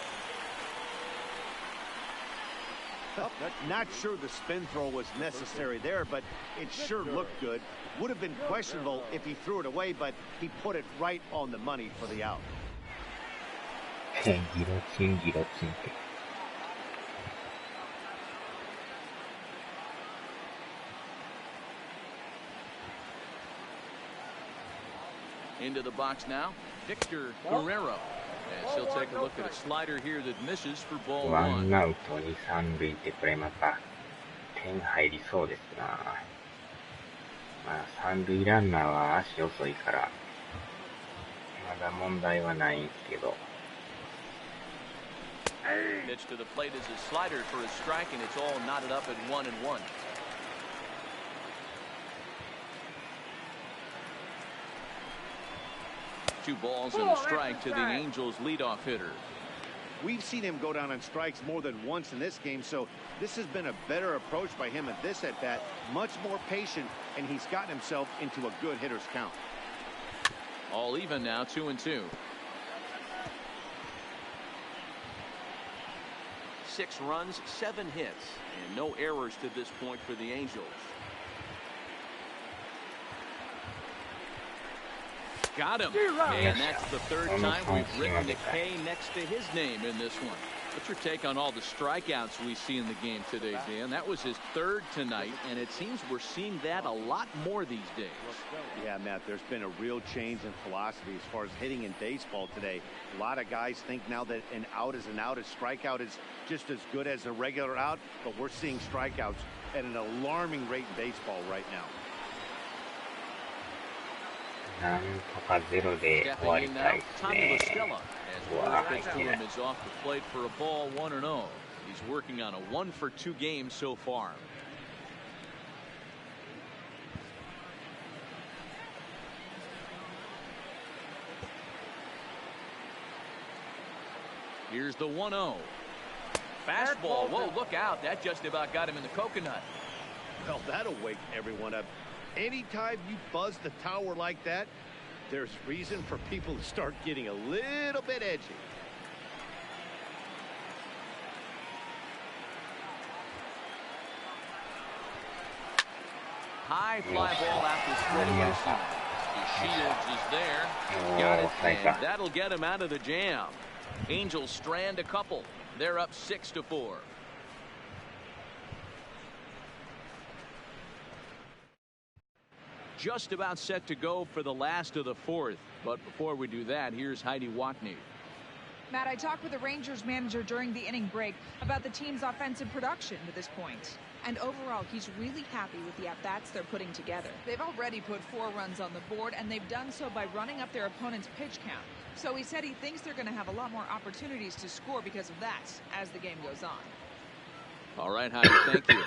Not sure the spin throw was necessary there, but it sure looked good. Would have been questionable if he threw it away, but he put it right on the money for the out. ギロチンって。Into the box now, Victor Guerrero. As he'll take a look at a slider here that misses for ball 1. 1アウト2、3塁ってこれまた点入りそうですな。まあ三塁ランナーは足遅いからまだ問題はないんですけど。Pitch to the plate is a slider for a strike, and it's all knotted up at 1-1. Two balls and a strike to the Angels leadoff hitter. We've seen him go down on strikes more than once in this game, so this has been a better approach by him at this at bat. Much more patient, and he's gotten himself into a good hitter's count. All even now, 2-2. 6 runs, 7 hits, and no errors to this point for the Angels. Got him. And that's the 3rd time we've written the K next to his name in this one. What's your take on all the strikeouts we see in the game today, Dan? That was his 3rd tonight, and it seems we're seeing that a lot more these days. Yeah, Matt, there's been a real change in philosophy as far as hitting in baseball today. A lot of guys think now that an out is an out, a strikeout is just as good as a regular out, but we're seeing strikeouts at an alarming rate in baseball right now. なんとかゼロで終わりたいですね。うわぁ、入ってない。is off the plate for a ball 1-0. He's working on a 1-for-2 game so far. Here's the 1-0. Fastball. Whoa, look out. That just about got him in the coconut. Well, that'll wake everyone up. Anytime you buzz the tower like that, there's reason for people to start getting a little bit edgy. High fly ball after straightaway shot. Shields is there. Got it, and that'll get him out of the jam. Angels strand a couple. They're up 6-4. Just about set to go for the last of the fourth. But before we do that, here's Heidi Watney. Matt, I talked with the Rangers manager during the inning break about the team's offensive production to this point. And overall, he's really happy with the at-bats they're putting together. They've already put 4 runs on the board, and they've done so by running up their opponent's pitch count. So he said he thinks they're going to have a lot more opportunities to score because of that as the game goes on. All right, Heidi, thank you.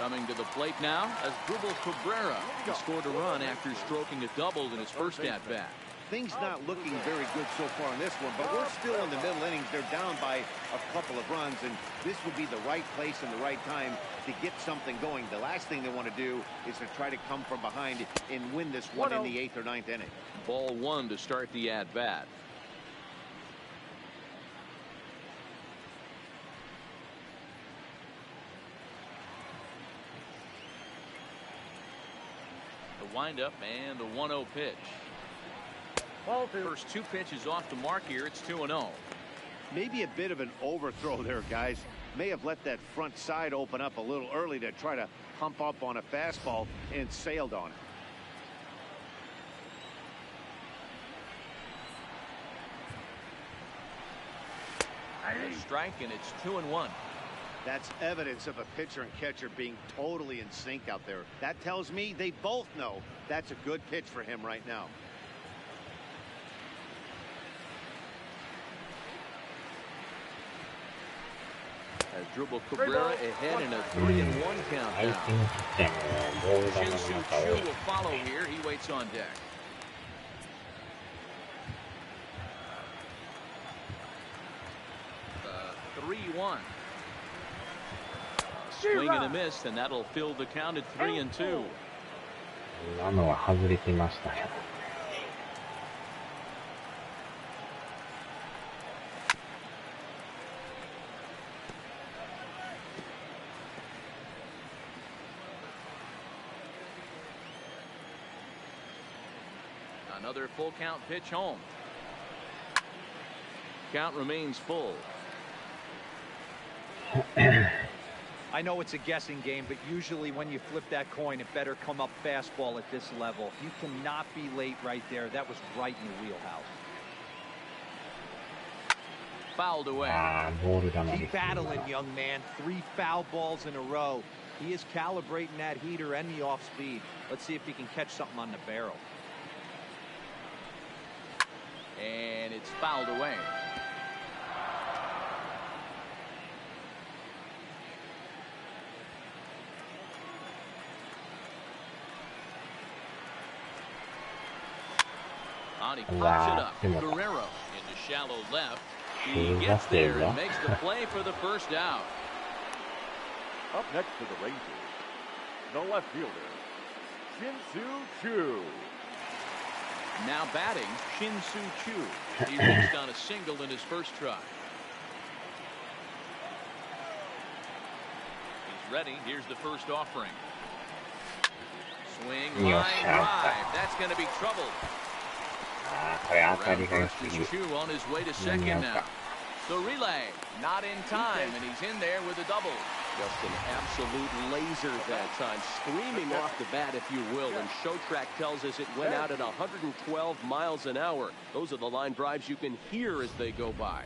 Coming to the plate now as Dribble Cabrera. He scored a run after stroking a double in his first at-bat. Things not looking very good so far in this one, but we're still in the middle innings. They're down by a couple of runs, and this would be the right place and the right time to get something going. The last thing they want to do is to try to come from behind and win this one in the 8th or 9th inning. Ball 1 to start the at-bat. The windup and the 1-0 pitch. First 2 pitches off the mark here. It's 2-0. Maybe a bit of an overthrow there, guys. May have let that front side open up a little early to try to hump up on a fastball and sailed on it. Strike, and it's 2-1. That's evidence of a pitcher and catcher being totally in sync out there. That tells me they both know that's a good pitch for him right now. As Dribble Cabrera ahead in a 3-1 count now. Shin-Soo Choo will follow here. He waits on deck. The 3-1. Swing and a miss, and that'll fill the count at 3-2. 今のは外れてましたね。Another full count pitch home. Count remains full. I know it's a guessing game, but usually when you flip that coin, it better come up fastball at this level. You cannot be late right there. That was right in your wheelhouse. Fouled away. Keep battling, young man. 3 foul balls in a row. He is calibrating that heater and the off speed. Let's see if he can catch something on the barrel. And it's fouled away. He pops it up. Guerrero into shallow left. He gets there and makes the play for the first out. Up next to the Rangers, the left fielder, Shin-Soo Choo. Now batting, Shin-Soo Choo. He reached on a single in his first try. He's ready. Here's the first offering. Swing, line, drive. That's going to be trouble. Choo on his way to second now. The relay, not in time, and he's in there with a double. Just an absolute laser that time, screaming off the bat, if you will, and Showtrack tells us it went out at 112 miles an hour. Those are the line drives you can hear as they go by.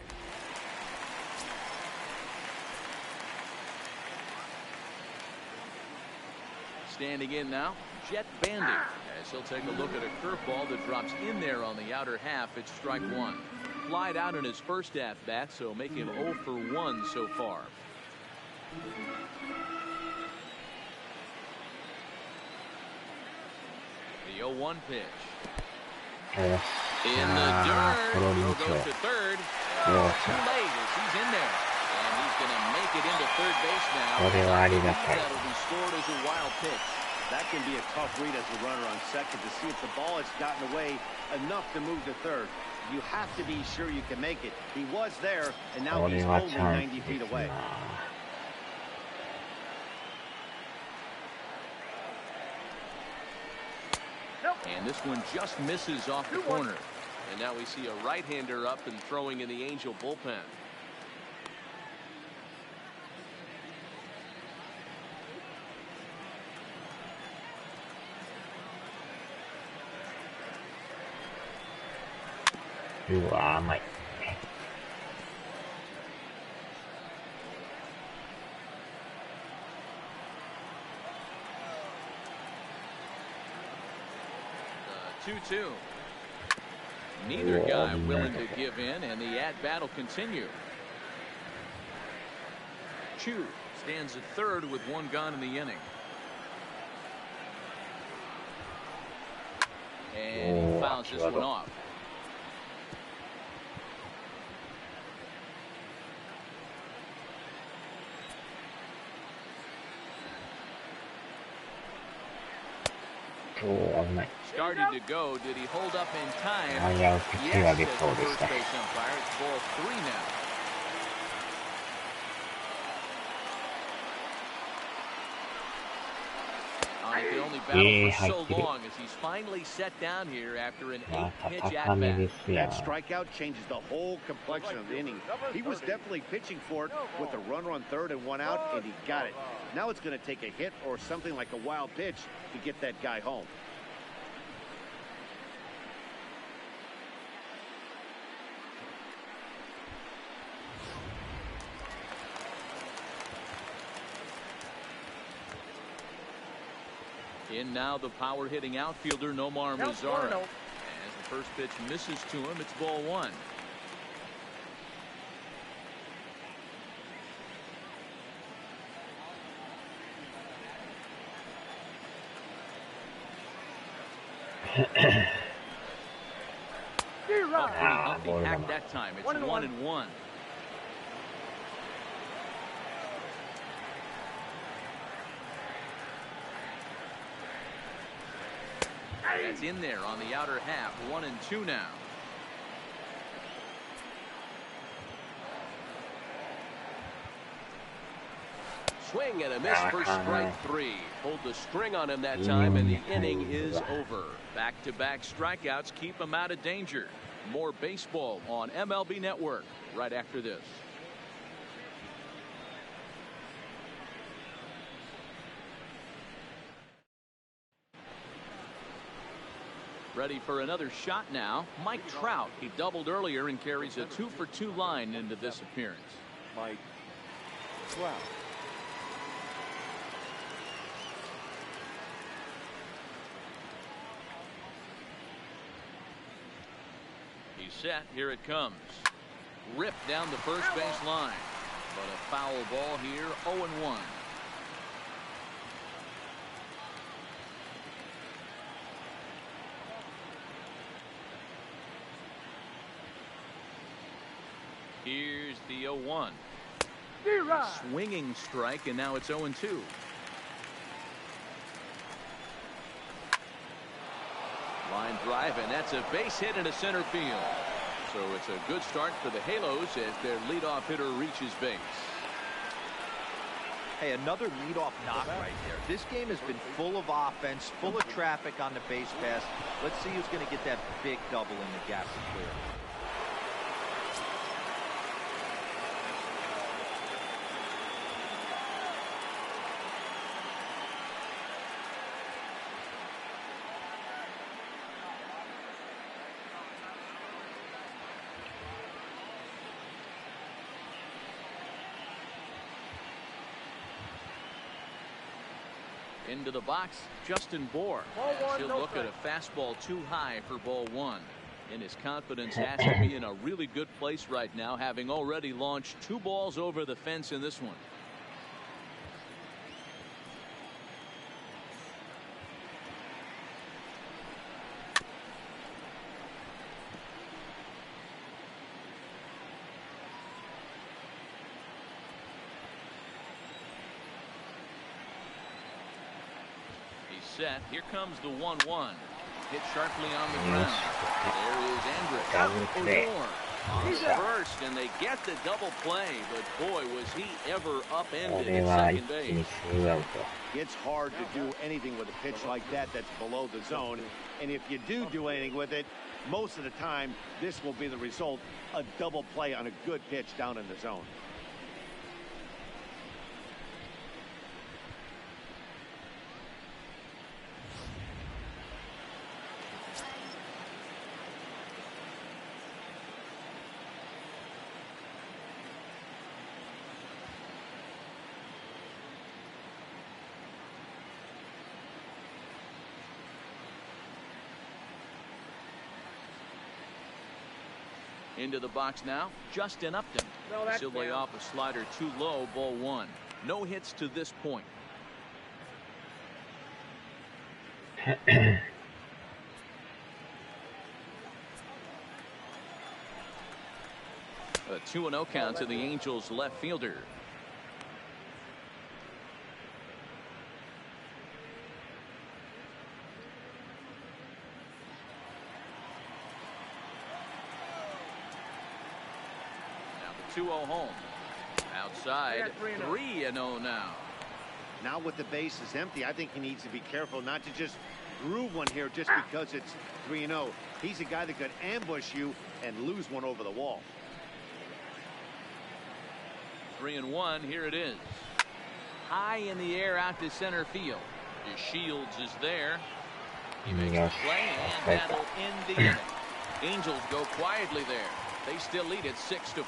Standing in now, Jet Banding, as he'll take a look at a curveball that drops in there on the outer half. It's strike 1. Flied out in his first at-bat, so make him 0 for 1 so far. The 0-1 pitch. In the dirt. Throw goes to third. Too late as he's in there. And he's going to make it into third base now. That'll be scored as a wild pitch. That can be a tough read as a runner on second to see if the ball has gotten away enough to move to third. You have to be sure you can make it. He was there, and now he's only 90 feet away. And this one just misses off the corner. And now we see a right-hander up and throwing in the Angel bullpen. Mate. 2-2. Neither guy willing to give in, and the at-bat will continue. Chu stands at third with one gone in the inning. And he fouls this one off. Started to go. Did he hold up in time? Yes, as the first base umpire. It's ball 3 now. He can only battle for so long as he's finally set down here after an 8-pitch at-bat. That strikeout changes the whole complexion of the inning. He was definitely pitching for it with a runner on third and one out, and he got it. Now it's going to take a hit or something like a wild pitch to get that guy home. In now the power-hitting outfielder Nomar Mazara. As the first pitch misses to him, it's ball 1. Healthy hack that time. It's 1-1. That's in there on the outer half. 1-2 now. Swing and a miss for strike 3. Pulled the string on him that time, and the inning is over. Back-to-back strikeouts keep him out of danger. More baseball on MLB Network right after this. Ready for another shot now. Mike Trout. He doubled earlier and carries a 2-for-2 line into this appearance. Mike Trout. He's set. Here it comes. Ripped down the first base line. But a foul ball here. 0-1. Here's the 0-1. Swinging strike, and now it's 0-2. Line drive, and that's a base hit into center field. So it's a good start for the Halos as their leadoff hitter reaches base. Hey, another leadoff knock right there. This game has been full of offense, full of traffic on the base pass. Let's see who's going to get that big double in the gap to clear. Into the box, Justin Bohr. He'll look at a fastball too high for ball 1. And his confidence has to be in a really good place right now, having already launched 2 balls over the fence in this one. set. Here comes the 1-1. Hit sharply on the ground. There is Andrus. He's at first, and they get the double play, but boy, was he ever upended at second base. It's hard to do anything with a pitch like that that's below the zone, and if you do anything with it, most of the time, this will be the result, a double play on a good pitch down in the zone. Into the box now, Justin Upton. She'll lay off a slider too low, ball 1. No hits to this point. A 2-0 count to the Angels left fielder. Now the 2-0 home. Outside, 3-0 now. Now with the base is empty, I think he needs to be careful not to just groove one here just because it's 3-0. He's a guy that could ambush you and lose one over the wall. 3-1, here it is. High in the air out to center field. His Shields is there. He makes the play, and that'll end the inning. Angels go quietly there. They still lead it 6-4.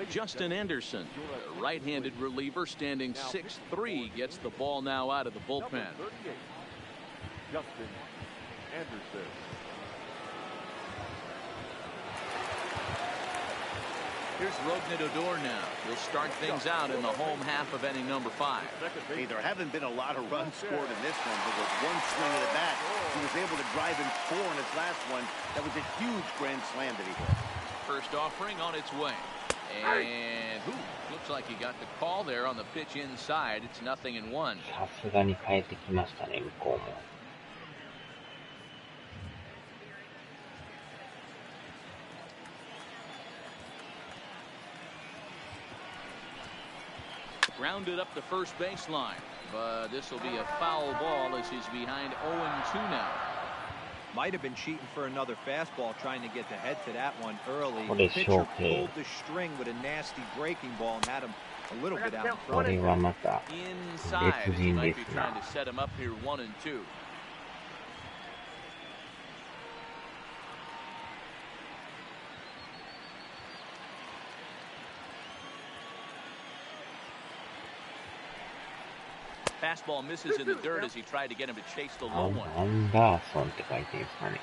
Justin Anderson, the right-handed reliever, standing 6'3", gets the ball now out of the bullpen. Justin Anderson. Here's Rodney-Odor now. He'll start things out in the home half of inning number 5. Hey, there haven't been a lot of runs scored in this one, but with one swing of the bat, he was able to drive in 4 in his last one. That was a huge grand slam that he hit. First offering on its way. And looks like he got the call there on the pitch inside. It's 0-1. さすがに変えてきましたね、向こうも。Grounded up the first baseline, but this will be a foul ball as he's behind 0-2 now. Might have been cheating for another fastball, trying to get the head to that one early. What The is pitcher short pulled the string with a nasty breaking ball and had him a little bit out in こ front. れはまた Inside, 別 he 人 might で be す trying な。 to set him up here 1-2. Fastball misses in the dirt as he tried to get him to chase the low one. アンダーソンって書いてるんですかね。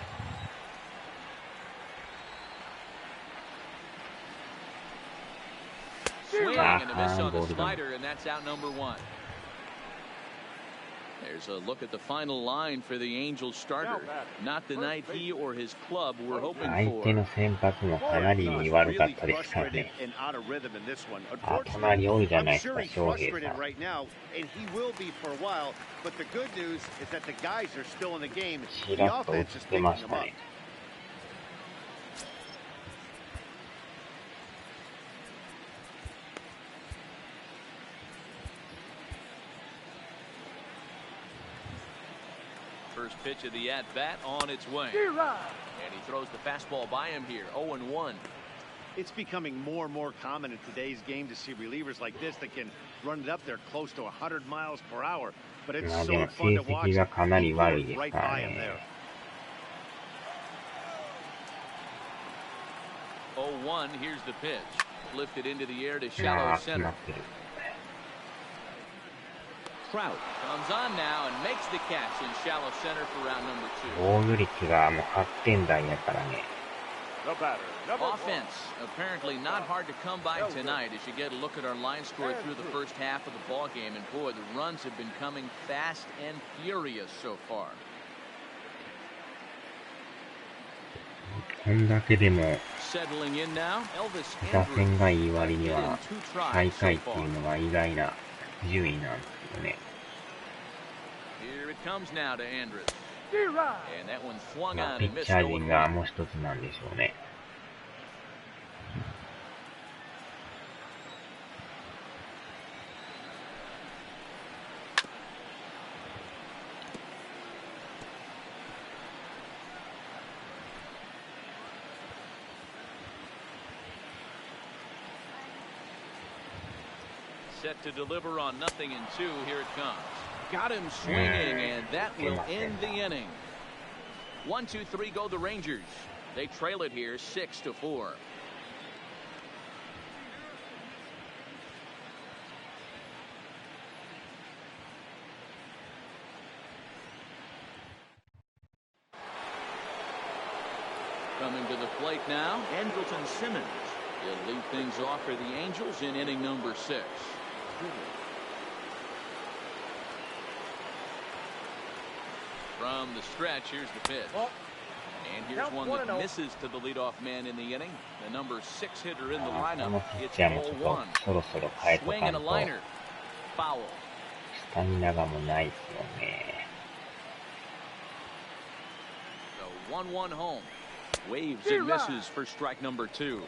Swing and a miss on the slider, and that's out number 1. There's a look at the final line for the Angels starter. Not the night he or his club were hoping 相手 for. の先発もかなり悪かったですからね。あ、隣おるじゃないですか、翔平さん。 ちらっと映ってましたね。First pitch of the at-bat on its way. And he throws the fastball by him here, 0-1. It's becoming more and more common in today's game to see relievers like this that can run it up there close to 100 miles per hour. But it's まあ so でも fun 成 to watch. 績がかなり悪いです Right から by him ね。 there. 0-1, here's the pitch. Lifted into the air to い shallow やー、決ま center. ってる。 Trout comes on now and makes the catch in shallow center for round number 2. 防御率がもう8点台やからね。 The batter, number 1. Offense apparently not hard to come by tonight as you get a look at our line score through the first half of the ball game, and boy, the runs have been coming fast and furious so far. こんだけでも Settling in now, Elvis 打 Andrews. 線がいい割に Hit は in 2最 tries 下位 so っていう far. のが意外な順位なんですよね。Here it comes now to Andrews. And that one swung まあ、 on ピ and ッ missed チャー 0-1. 陣がもう一つなんでしょうね。Set to deliver on 0-2. Here it comes. Got him swinging, and that will end the inning. 1-2-3 go the Rangers. They trail it here 6-4. Coming to the plate now, Andrelton Simmons. He'll lead things off for the Angels in inning number 6. From the stretch, here's the pitch. And here's one that misses to the leadoff man in the inning. The number 6 hitter in the こ lineup. のピッ It's チャーもちょっと 0-1. そろそろ変えと Swing か and ん a と liner. Foul. スタミナがもうないですよね。 The 1-1 home. Waves and misses for strike number 2.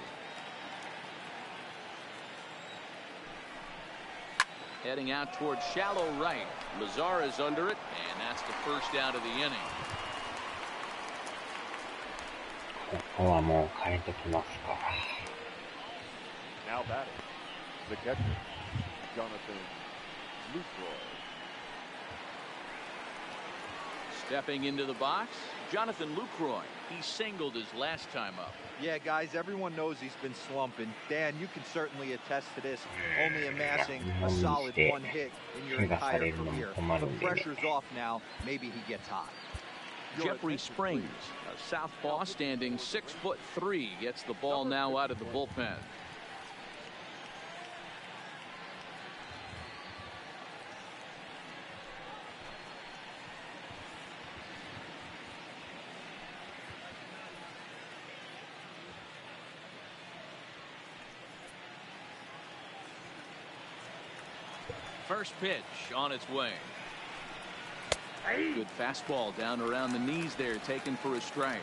Heading out towards shallow right. Lazar is under it, and that's the first out of the inning. ここはもう変えときますか。 Now batting, the catcher, Jonathan Lucroy. Stepping into the box, Jonathan Lucroy. He singled his last time up. Yeah, guys, everyone knows he's been slumping. Dan, you can certainly attest to this. Only amassing a solid 1 hit in your entire career. The pressure's off now. Maybe he gets hot. Jeffrey Springs, a southpaw standing 6'3", gets the ball now out of the bullpen. First pitch on its way. Good fastball down around the knees there, taken for a strike.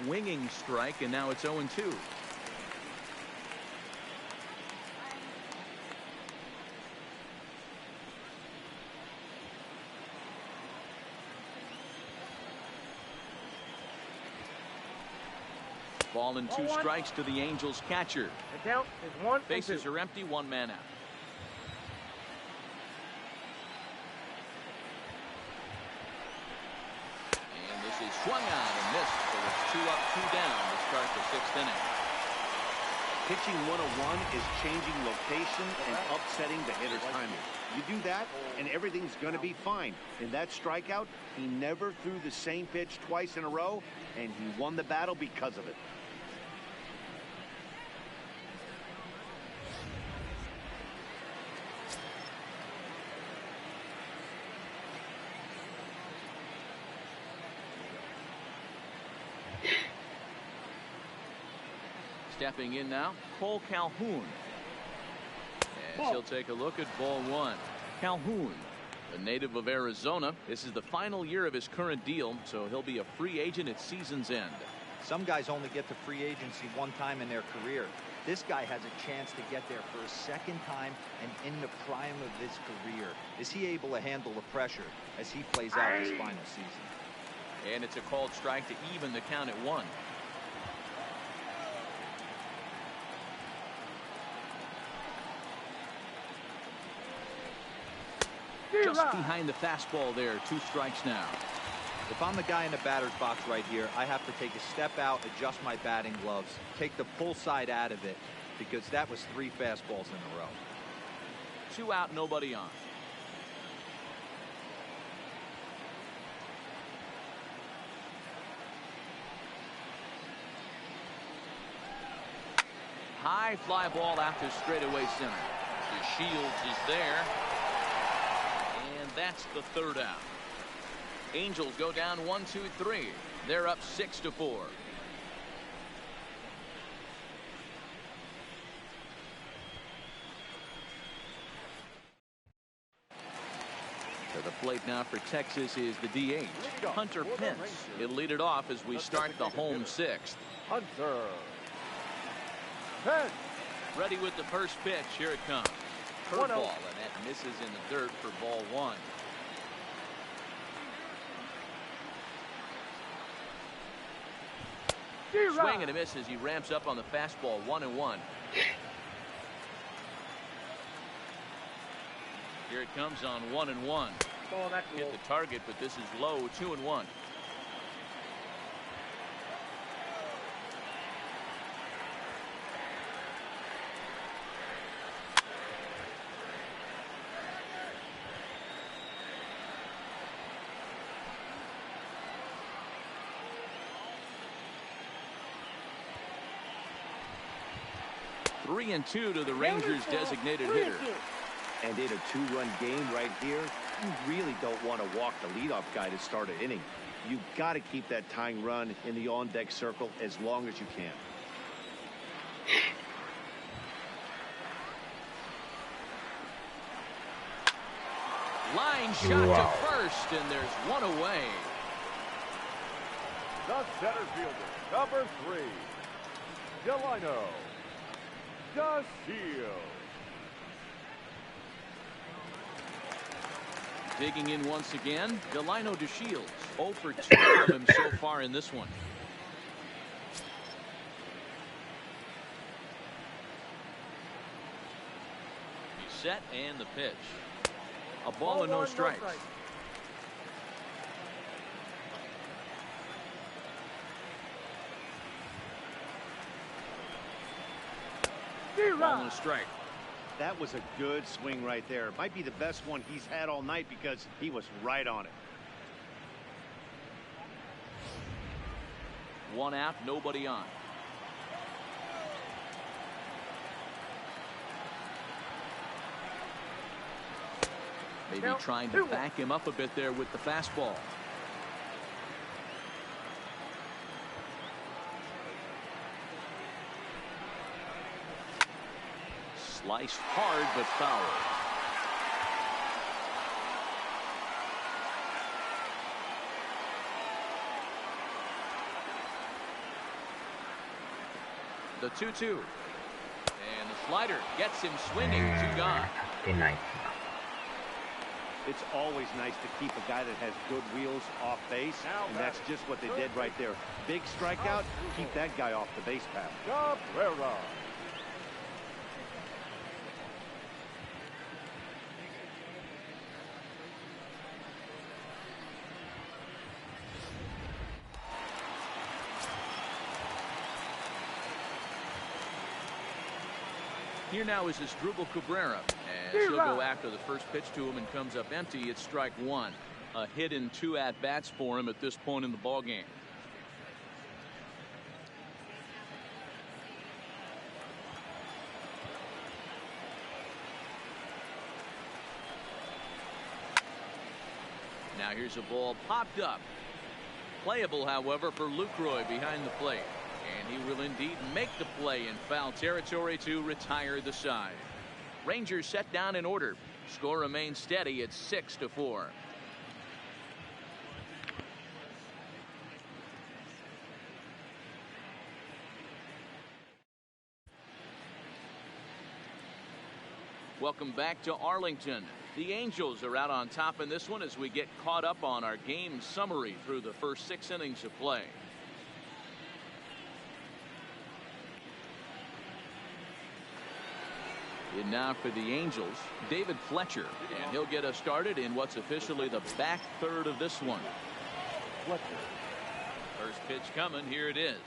Swinging strike, and now it's 0-2. Ball and 2 strikes to the Angels catcher. The count is 1 and 2. Bases are empty, 1 man out. And this is swung on and missed, so it's 2 up, 2 down to start the 6th inning. Pitching 101 is changing location and upsetting the hitter's timing. You do that, and everything's going to be fine. In that strikeout, he never threw the same pitch twice in a row, and he won the battle because of it. Stepping in now, Cole Calhoun. And he'll take a look at ball 1. Calhoun, a native of Arizona. This is the final year of his current deal, so he'll be a free agent at season's end. Some guys only get to free agency 1 time in their career. This guy has a chance to get there for a 2nd time and in the prime of his career. Is he able to handle the pressure as he plays out his final season? And it's a called strike to even the count at 1. Just behind the fastball there, 2 strikes now. If I'm the guy in the batter's box right here, I have to take a step out, adjust my batting gloves, take the pull side out of it, because that was 3 fastballs in a row. 2 out, nobody on. High fly ball after straightaway center. The Shields is there. And that's the 3rd out. Angels go down 1-2-3. They're up 6-4. To the plate now for Texas is the DH, Hunter Pence. He'll lead it off as we start the home sixth. Hunter Pence. Ready with the first pitch. Here it comes. Curveball, and that misses in the dirt for ball one. Swing and a miss as he ramps up on the fastball. 1-1. Here it comes on 1-1. Hit the target, but this is low. 2-1. Three and two to the Rangers' designated hitter. And in a two-run game right here, you really don't want to walk the leadoff guy to start an inning. You've got to keep that tying run in the on-deck circle as long as you can. Line shot to first, and there's one away. The center fielder, number 3, Delino DeShields. Digging in once again, Delino DeShields. 0 for 2 from him so far in this one. He's set, and the pitch. A ball and no strikes. Ball and a strike. That was a good swing right there. Might be the best one he's had all night because he was right on it. 1 out, nobody on. Maybe trying to back him up a bit there with the fastball. Sliced hard, but foul. The 2-2. And the slider gets him swinging. 2 gone. It's always nice to keep a guy that has good wheels off base, and that's just what they did right there. Big strikeout, keep that guy off the base path. Cabrera. Here now is Asdrubal Cabrera, and he'll go after the first pitch to him and comes up empty. It's strike 1. A hit in 2 at-bats for him at this point in the ballgame. Now here's a ball popped up. Playable, however, for Lucroy behind the plate. And he will indeed make the play in foul territory to retire the side. Rangers set down in order. Score remains steady at 6-4. Welcome back to Arlington. The Angels are out on top in this one as we get caught up on our game summary through the first 6 innings of play. In now for the Angels, David Fletcher, and he'll get us started in what's officially the back third of this one. Fletcher. First pitch coming. Here it is.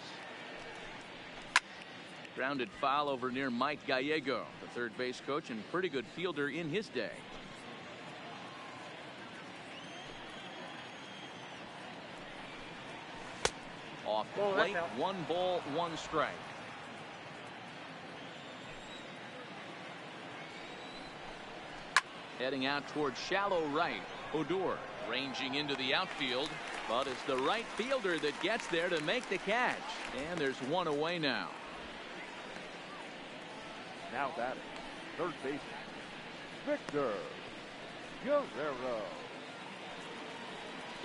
Grounded foul over near Mike Gallego, the third base coach and pretty good fielder in his day. Off the plate, 1 ball, 1 strike. Heading out towards shallow right, Odor. Ranging into the outfield, but it's the right fielder that gets there to make the catch. And there's one away now. Now batting, third baseman, Victor Guerrero.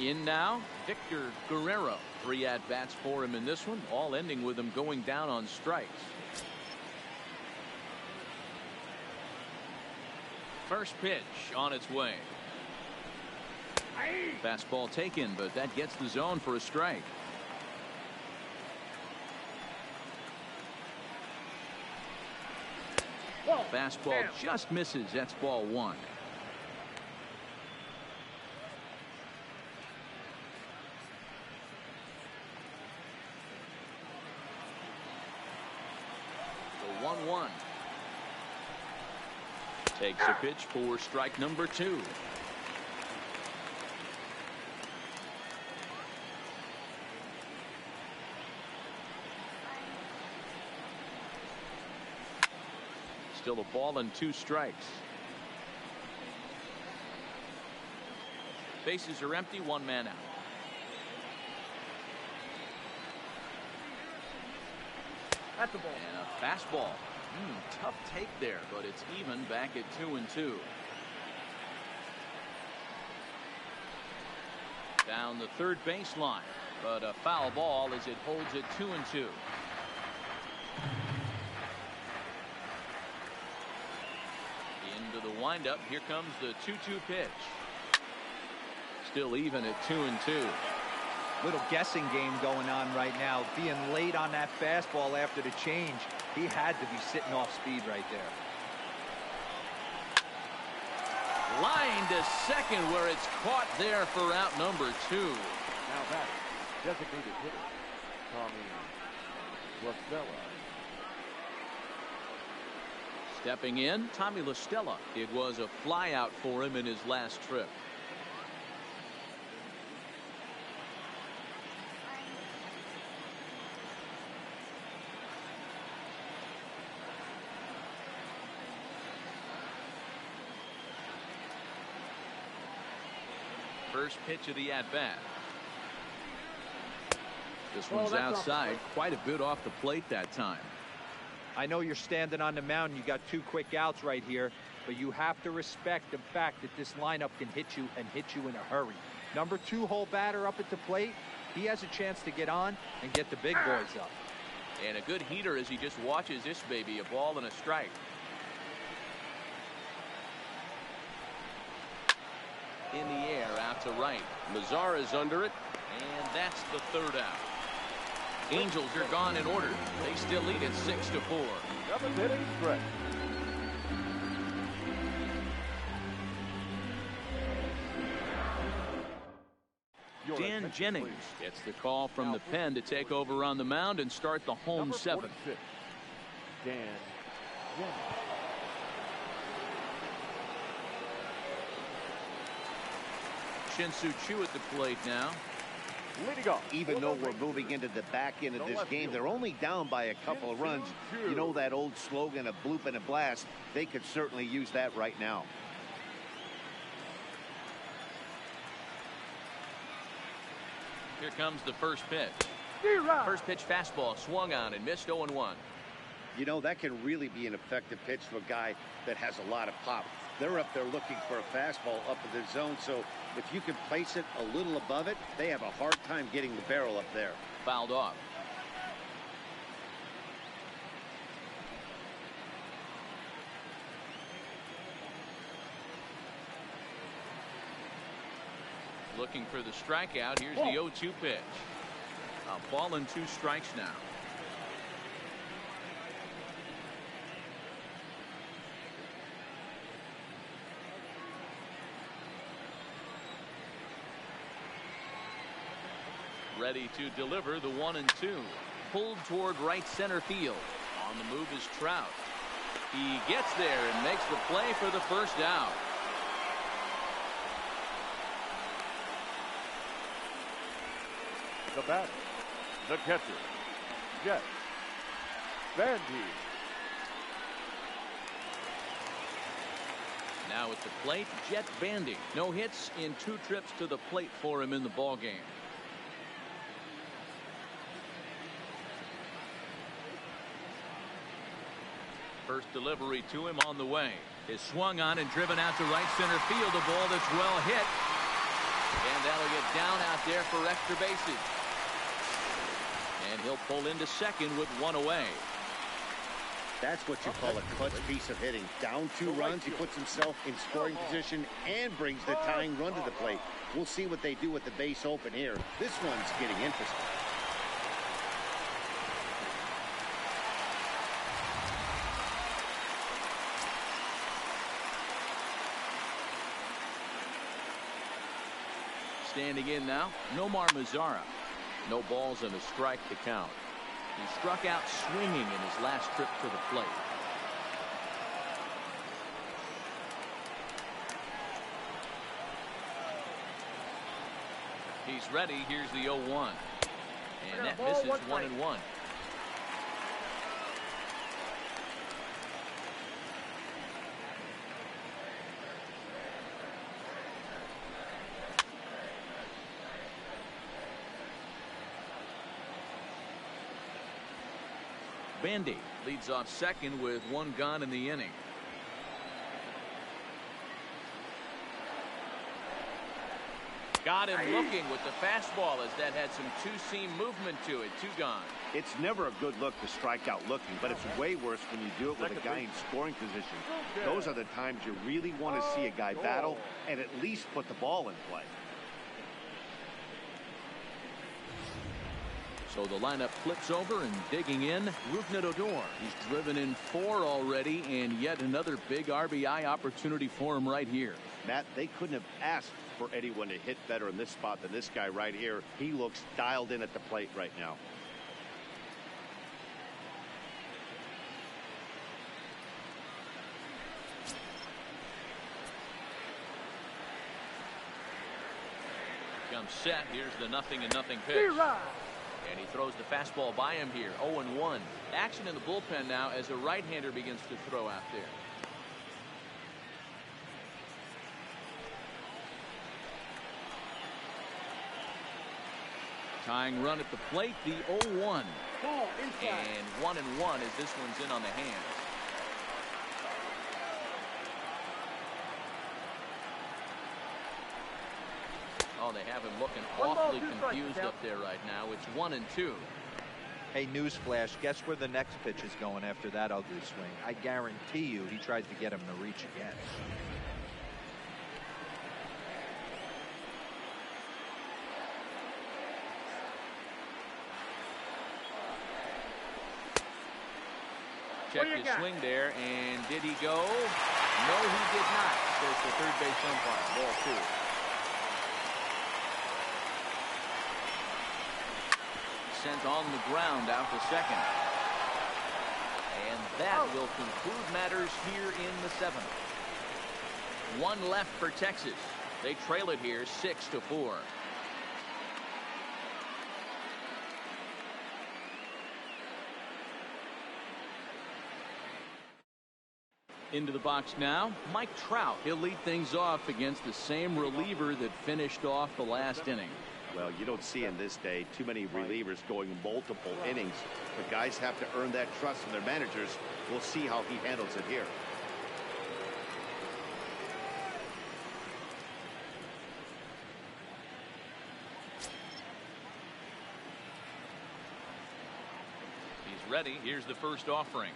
In now, Victor Guerrero. 3 at-bats for him in this one, all ending with him going down on strikes. First pitch on its way. Fastball taken, but that gets the zone for a strike. Fastball just misses. That's ball 1. The 1-1. Takes a pitch for strike number 2. Still a ball and 2 strikes. Bases are empty, 1 man out. At the ball. And a fastball. Tough take there, but it's even back at 2-2. Down the third baseline, but a foul ball as it holds it 2-2. Into the windup. Here comes the 2-2 pitch. Still even at 2-2. Little guessing game going on right now. Being late on that fastball after the change. He had to be sitting off speed right there. Line to second where it's caught there for out number 2. Now back, designated hitter, Tommy Lastella. Stepping in, Tommy Lastella. It was a flyout for him in his last trip. First pitch of the at-bat. This one's outside, quite a bit off the plate that time. I know you're standing on the mound and you got 2 quick outs right here, but you have to respect the fact that this lineup can hit you and hit you in a hurry. Number 2 hole batter up at the plate, he has a chance to get on and get the big boys up. And a good heater as he just watches this baby, a ball and a strike. In the air out to right. Mazara's under it, and that's the 3rd out. Angels are gone in order. They still lead at 6-4. 7th inning stretch. Dan Jennings gets the call from the pen to take over on the mound and start the home 7th. Dan Jennings. Shin-Soo Choo at the plate now. Leading off. Even though we're moving into the back end of this game, they're only down by a couple of runs. You know that old slogan of bloop and a blast. They could certainly use that right now. Here comes the first pitch. First pitch fastball swung on and missed 0-1. You know, that can really be an effective pitch to a guy that has a lot of pop. They're up there looking for a fastball up in the zone, so if you can place it a little above it, they have a hard time getting the barrel up there. Fouled off. Looking for the strikeout. Here's the 0-2 pitch. A ball and 2 strikes now. Ready to deliver the 1-2. Pulled toward right center field. On the move is Trout. He gets there and makes the play for the first out. The batter, the catcher, Jet Bandy. Now at the plate, Jet Bandy. No hits in 2 trips to the plate for him in the ballgame. First delivery to him on the way. Is swung on and driven out to right center field. A ball that's well hit. And that'll get down out there for extra bases. And he'll pull into second with 1 away. That's what you call a clutch piece of hitting. Down 2 runs, he puts himself in scoring position and brings the tying run to the plate. We'll see what they do with the base open here. This one's getting interesting. Standing in now, Nomar Mazara. No balls and a strike to count. He struck out swinging in his last trip to the plate. He's ready. Here's the 0-1. And that misses 1-1. Bandy leads off second with 1 gone in the inning. Got him looking with the fastball as that had some 2-seam movement to it. 2 gone. It's never a good look to strike out looking, but it's way worse when you do it with a guy in scoring position. Those are the times you really want to see a guy battle and at least put the ball in play. So the lineup flips over and digging in, Rougned Odor. He's driven in 4 already, and yet another big RBI opportunity for him right here. Matt, they couldn't have asked for anyone to hit better in this spot than this guy right here. He looks dialed in at the plate right now. Comes set. Here's the 0-0 pitch. And he throws the fastball by him here. 0-1. Action in the bullpen now as a right-hander begins to throw out there. Tying run at the plate, the 0-1. And 1-1 as this one's in on the hands. Oh, they have him looking awfully confused up there right now. It's 1-2. Hey, newsflash, guess where the next pitch is going after that ugly swing? I guarantee you he tries to get him to reach again. Check his swing there, and did he go? No, he did not. Says the third base umpire. Ball 2. Sent on the ground out to second. And that will conclude matters here in the 7th. 1 left for Texas. They trail it here 6-4. Into the box now, Mike Trout. He'll lead things off against the same reliever that finished off the last inning. Well, you don't see in this day too many relievers going multiple innings. The guys have to earn that trust from their managers. We'll see how he handles it here. He's ready. Here's the first offering.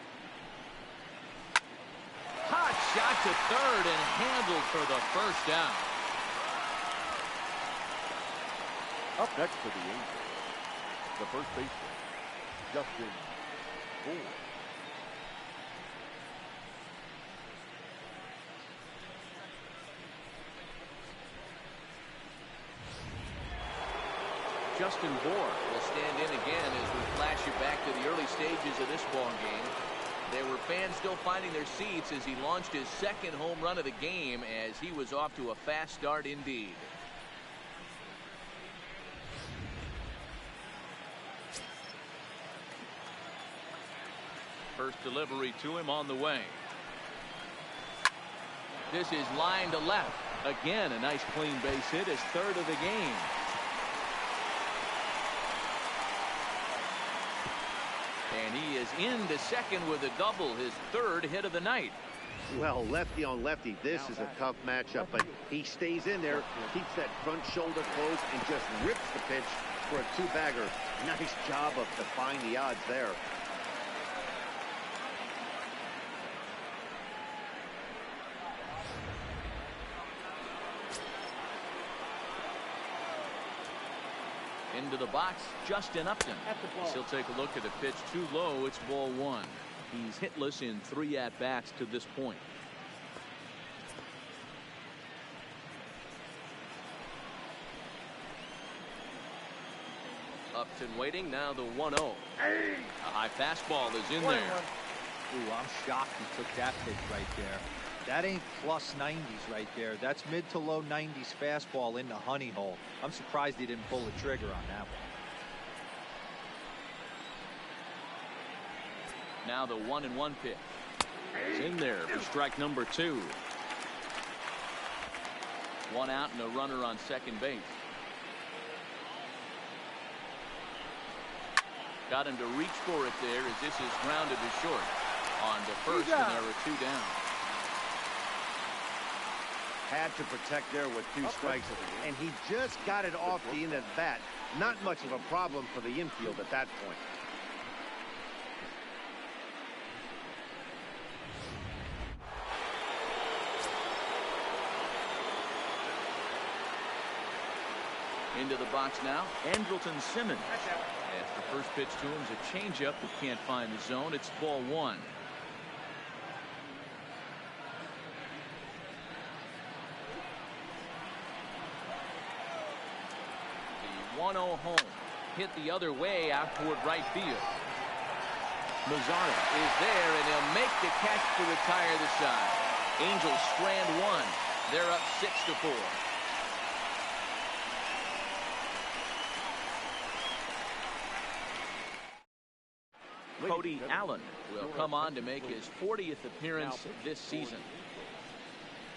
Hot shot to third and handled for the first down. Up next for the Angels, the first baseman, Justin Bourne. Justin Bourne will stand in again as we flash you back to the early stages of this ball game. There were fans still finding their seats as he launched his second home run of the game as he was off to a fast start indeed. First delivery to him on the way. This is line to left. Again, a nice clean base hit, his third of the game. And he is into second with a double, his third hit of the night. Well, lefty on lefty, this is a tough matchup, but he stays in there, keeps that front shoulder close, and just rips the pitch for a two-bagger. Nice job of defying the odds there. Into the box, Justin Upton. He'll take a look at the pitch too low. It's ball one. He's hitless in 3 at-bats to this point. Upton waiting. Now the 1-0. A high fastball is in there. Ooh, I'm shocked he took that pitch right there. That ain't plus 90s right there. That's mid to low 90s fastball in the honey hole. I'm surprised he didn't pull the trigger on that one. Now the 1-1 pitch. It's in there for strike number 2. 1 out and a runner on second base. Got him to reach for it there as this is grounded to short. On to first, and there are 2 down. Had to protect there with 2 strikes, and he just got it off the end of the bat. Not much of a problem for the infield at that point. Into the box now, Andrelton Simmons. As the first pitch to him is a changeup that can't find the zone. It's ball 1. The 1-0 home. Hit the other way out toward right field. Mazzara is there, and he'll make the catch to retire the side. Angels strand 1. They're up 6-4. Cody Allen will come on to make his 40th appearance this season.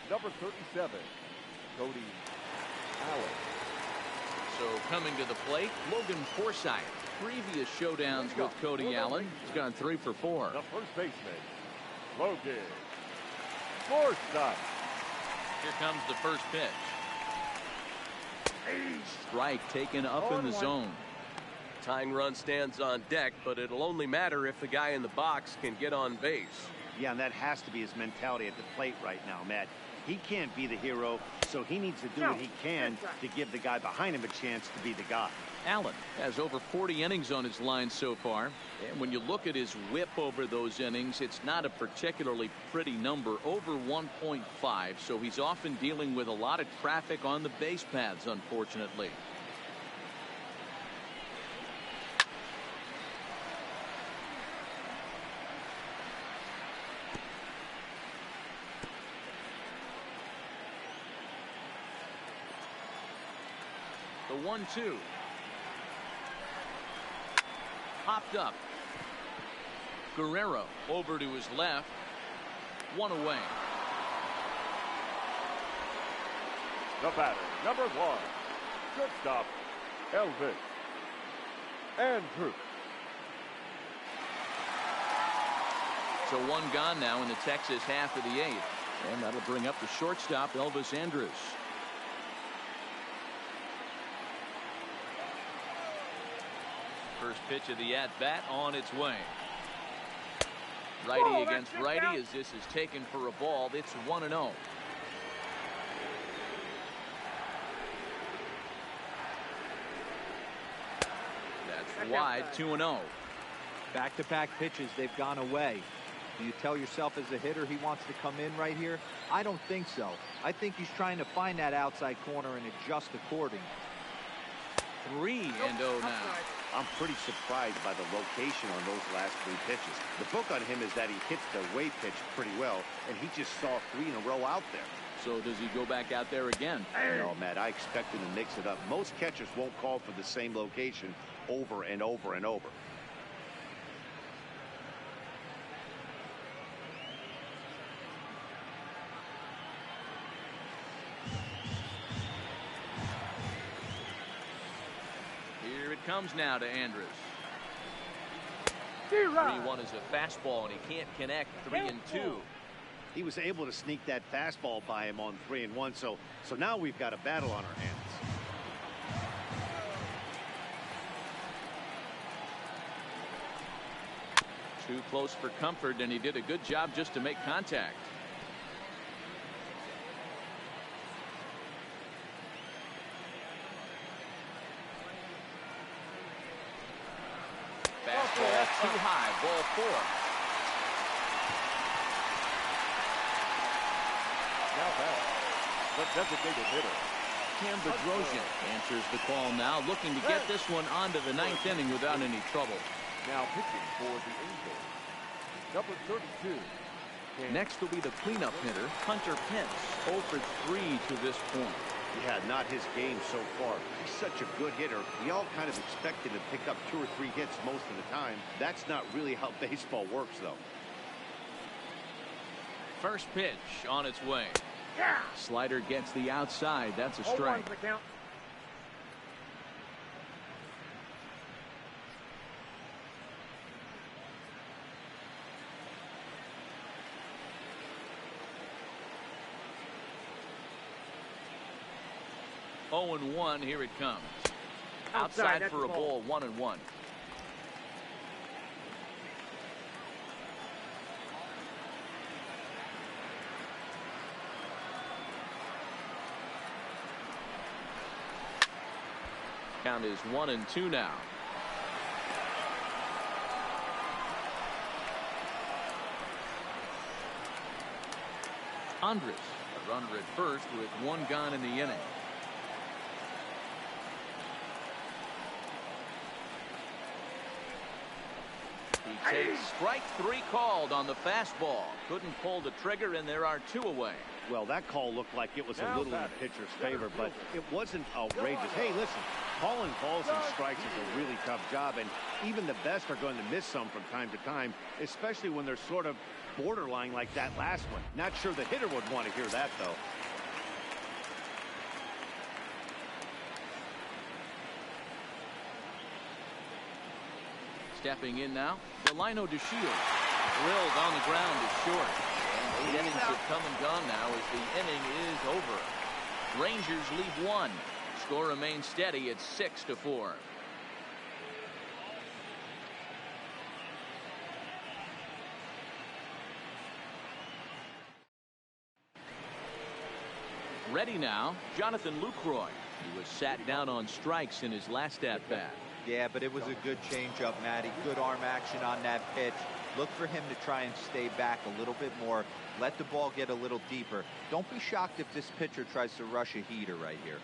Number 37, Cody Allen. So coming to the plate, Logan Forsythe. Previous showdowns with Cody Allen, he's gone 3 for 4. The first baseman, Logan Forsythe. Here comes the first pitch. Strike taken up in the zone. Tying run stands on deck, but it'll only matter if the guy in the box can get on base. Yeah, and that has to be his mentality at the plate right now, Matt. He can't be the hero, so he needs to do what he can to give the guy behind him a chance to be the guy. Allen has over 40 innings on his line so far, and when you look at his whip over those innings, it's not a particularly pretty number, over 1.5, so he's often dealing with a lot of traffic on the base paths, unfortunately. The 1-2. Popped up. Guerrero over to his left. 1 away. The batter, number 1, shortstop, Elvis Andrews. So 1 gone now in the Texas half of the 8th. And that'll bring up the shortstop, Elvis Andrews. First pitch of the at-bat on its way. Righty against righty as this is taken for a ball. It's 1-0. That's wide, 2-0. Back-to-back pitches, they've gone away. Do you tell yourself as a hitter he wants to come in right here? I don't think so. I think he's trying to find that outside corner and adjust accordingly. 3-0 now. I'm pretty surprised by the location on those last 3 pitches. The book on him is that he hits the away pitch pretty well, and he just saw 3 in a row out there. So does he go back out there again? No, Matt, I expect him to mix it up. Most catchers won't call for the same location over and over and over. Here it comes now to Andrus. 3-1 is a fastball, and he can't connect. 3-2. He was able to sneak that fastball by him on 3-1, so now we've got a battle on our hands. Too close for comfort, and he did a good job just to make contact. Fastball too high, ball 4. Now back, the designated hitter. Cam Bedrosian answers the call now, looking to get this one onto the 9th inning without any trouble. Now pitching for the Angels, number 32. Next will be the cleanup hitter, Hunter Pence, 0 for 3 to this point. Yeah, not his game so far. He's such a good hitter. We all kind of expected him to pick up 2 or 3 hits most of the time. That's not really how baseball works, though. First pitch on its way. Slider gets the outside. That's a strike. Oh and 1. Here it comes. Outside for a ball. 1-1. Count is 1-2 now. Andrus, a runner at first with 1 gone in the inning. He takes strike 3 called on the fastball. Couldn't pull the trigger, and there are 2 away. Well, that call looked like it was a little in the pitcher's favor, but it wasn't outrageous. Hey, listen, calling balls and strikes is a really tough job, and even the best are going to miss some from time to time, especially when they're sort of borderline like that last one. Not sure the hitter would want to hear that, though. Stepping in now, Delino DeShields. Drilled on the ground is short. And 8 innings have come and gone now as the inning is over. Rangers leave 1. Score remains steady at 6-4. Ready now, Jonathan Lucroy. He was sat down on strikes in his last at-bat. Yeah, but it was a good changeup, Matty. Good arm action on that pitch. Look for him to try and stay back a little bit more. Let the ball get a little deeper. Don't be shocked if this pitcher tries to rush a heater right here.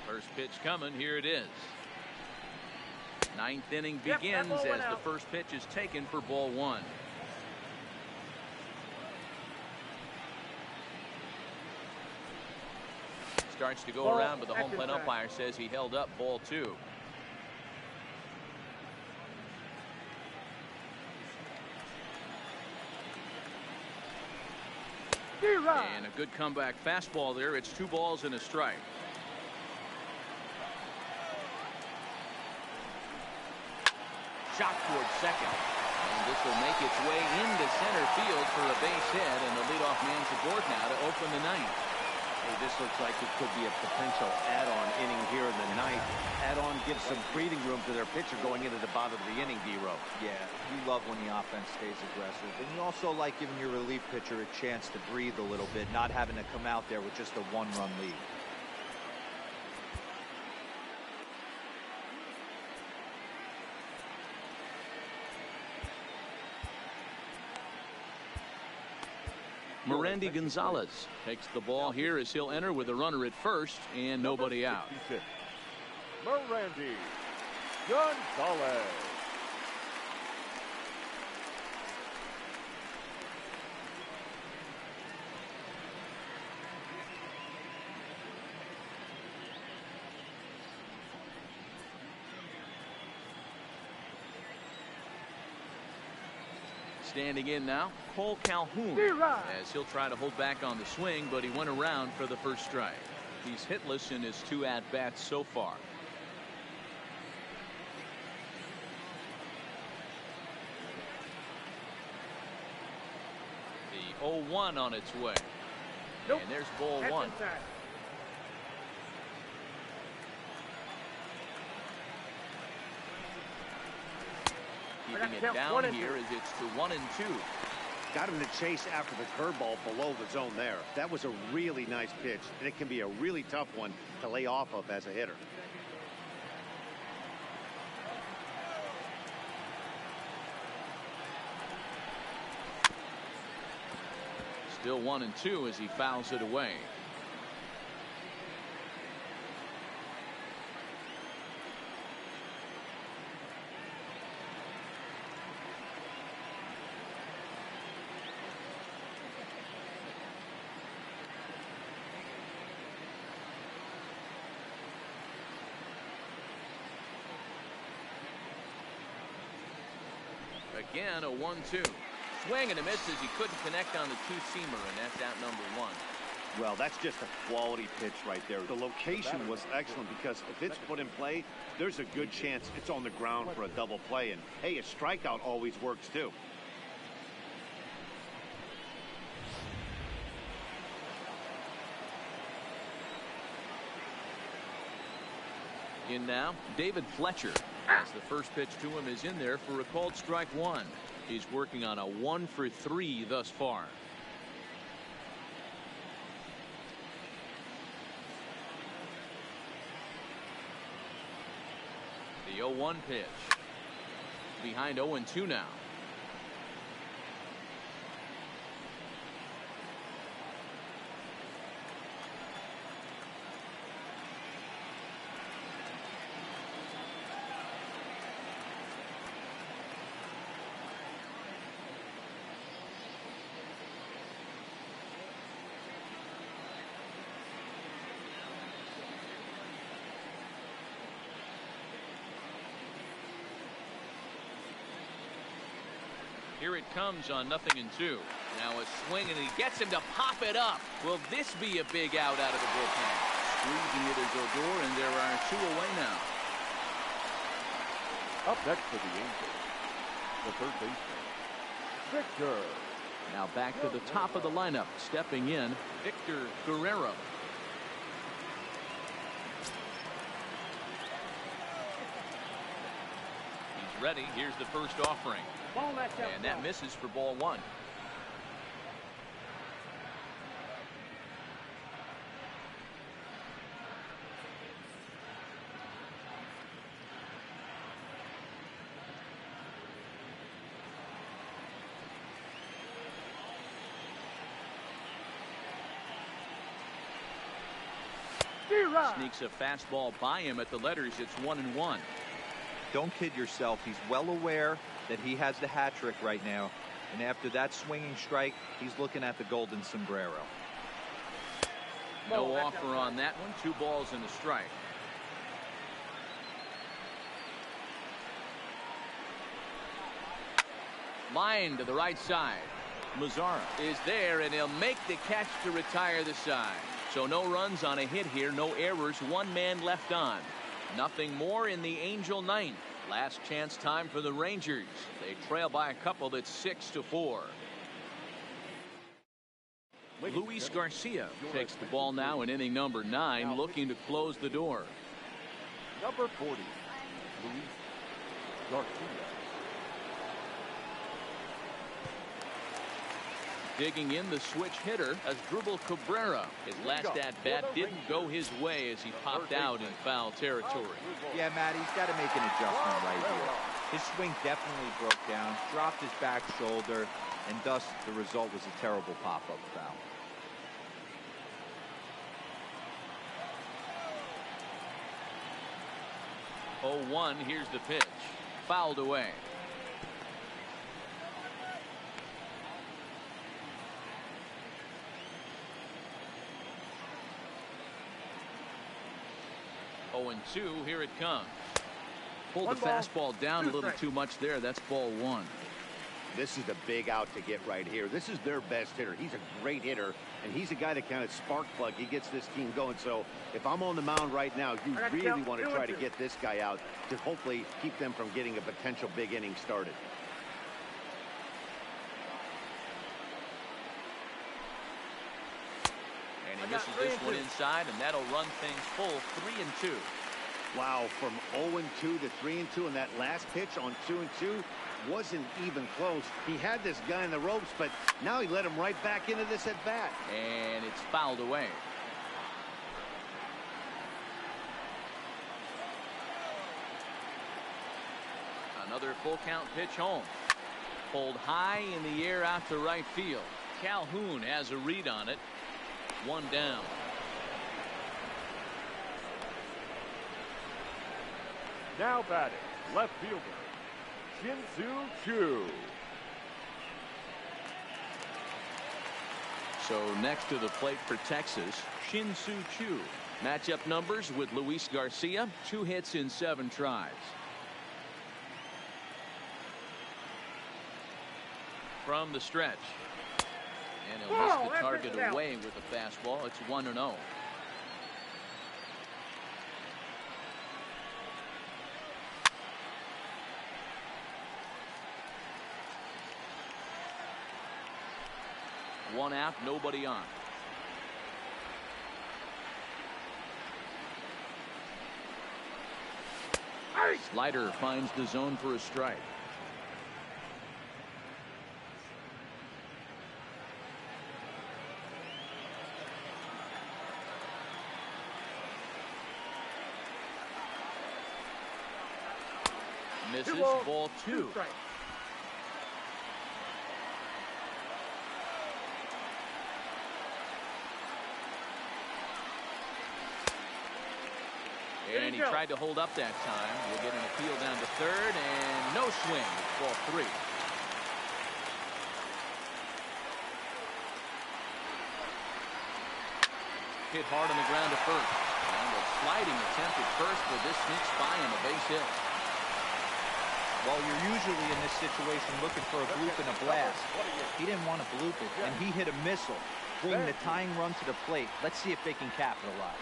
First pitch coming. Here it is. 9th inning begins as the first pitch is taken for ball 1. Starts to go around, but the home plate umpire says he held up ball 2. And a good comeback fastball there. It's 2 balls and a strike. Shot towards second. And this will make its way into center field for a base hit, and the leadoff man's aboard now to open the 9th. Hey, this looks like it could be a potential add-on inning here in the 9th. Add-on gives some breathing room to their pitcher going into the bottom of the inning, D-Row. Yeah, you love when the offense stays aggressive. And you also like giving your relief pitcher a chance to breathe a little bit, not having to come out there with just a 1-run lead. Merandy Gonzalez takes the ball here as he'll enter with a runner at first and nobody out. Merandy Gonzalez. Standing in now, Cole Calhoun, as he'll try to hold back on the swing, but he went around for the first strike. He's hitless in his 2 at-bats so far. The 0-1 on its way. Nope. And there's ball 1. Keeping it down here as it's to 1-2. Got him to chase after the curveball below the zone there. That was a really nice pitch, and it can be a really tough one to lay off of as a hitter. Still 1-2 as he fouls it away. Again, a 1-2. Swing and a miss as he couldn't connect on the 2-seamer, and that's out number 1. Well, that's just a quality pitch right there. The location was excellent because if it's put in play, there's a good chance it's on the ground for a double play. And, hey, a strikeout always works, too. In now, David Fletcher, as the first pitch to him is in there for a called strike 1. He's working on a 1-for-3 thus far. The 0-1 pitch. Behind 0-2 now. Here it comes on 0-2. Now a swing, and he gets him to pop it up. Will this be a big out of the bullpen? Squeezing it as Odor, and there are 2 away now. Up next for the Angels, the third baseman, Victor. Now back to the top of the lineup. Stepping in, Victor Guerrero. He's ready. Here's the first offering. And that misses for ball 1. Sneaks a fastball by him at the letters. It's 1-1. Don't kid yourself. He's well aware that he has the hat trick right now, and after that swinging strike, he's looking at the golden sombrero. No offer on that one. 2 balls and a strike. Line to the right side. Mazzara is there, and he'll make the catch to retire the side. So no runs on a hit here, no errors, 1 man left on. Nothing more in the Angel ninth. Last chance time for the Rangers. They trail by a couple. That's 6-4. Luis Garcia takes the ball now in inning number 9, looking to close the door. Number 40, Luis Garcia. Digging in the switch hitter as Drupal Cabrera. His last at-bat didn't go his way as he popped out in foul territory. Yeah, Matt, he's got to make an adjustment right here. His swing definitely broke down, dropped his back shoulder, and thus the result was a terrible pop-up foul. 0-1, here's the pitch. Fouled away. Oh, and 2, here it comes. Pulled the fastball down a little too much there. That's ball 1. This is the big out to get right here. This is their best hitter. He's a great hitter, and he's a guy that kind of spark plug. He gets this team going. So if I'm on the mound right now, you really want to try to get this guy out to hopefully keep them from getting a potential big inning started. And he misses this one inside, and that'll run things full 3-2. Wow, from 0-2 to 3-2, and that last pitch on 2-2 wasn't even close. He had this guy in the ropes, but now he let him right back into this at bat. And it's fouled away. Another full count pitch home. Pulled high in the air out to right field. Calhoun has a read on it. One down. Now batting, left fielder, Shin-Soo Choo. So next to the plate for Texas, Shin-Soo Choo. Matchup numbers with Luis Garcia, 2 hits in 7 tries. From the stretch. And he'll miss the target away with a fastball. It's 1-0. One out, nobody on. Slider finds the zone for a strike. Misses, ball 2. And he tried to hold up that time. We'll get an appeal down to third, and no swing. It's ball 3. Hit hard on the ground to first. And a sliding attempt at first, but this sneaks by him, a base hit. Well, you're usually in this situation looking for a bloop and a blast. He didn't want to bloop it, and he hit a missile, bringing the tying run to the plate. Let's see if they can capitalize.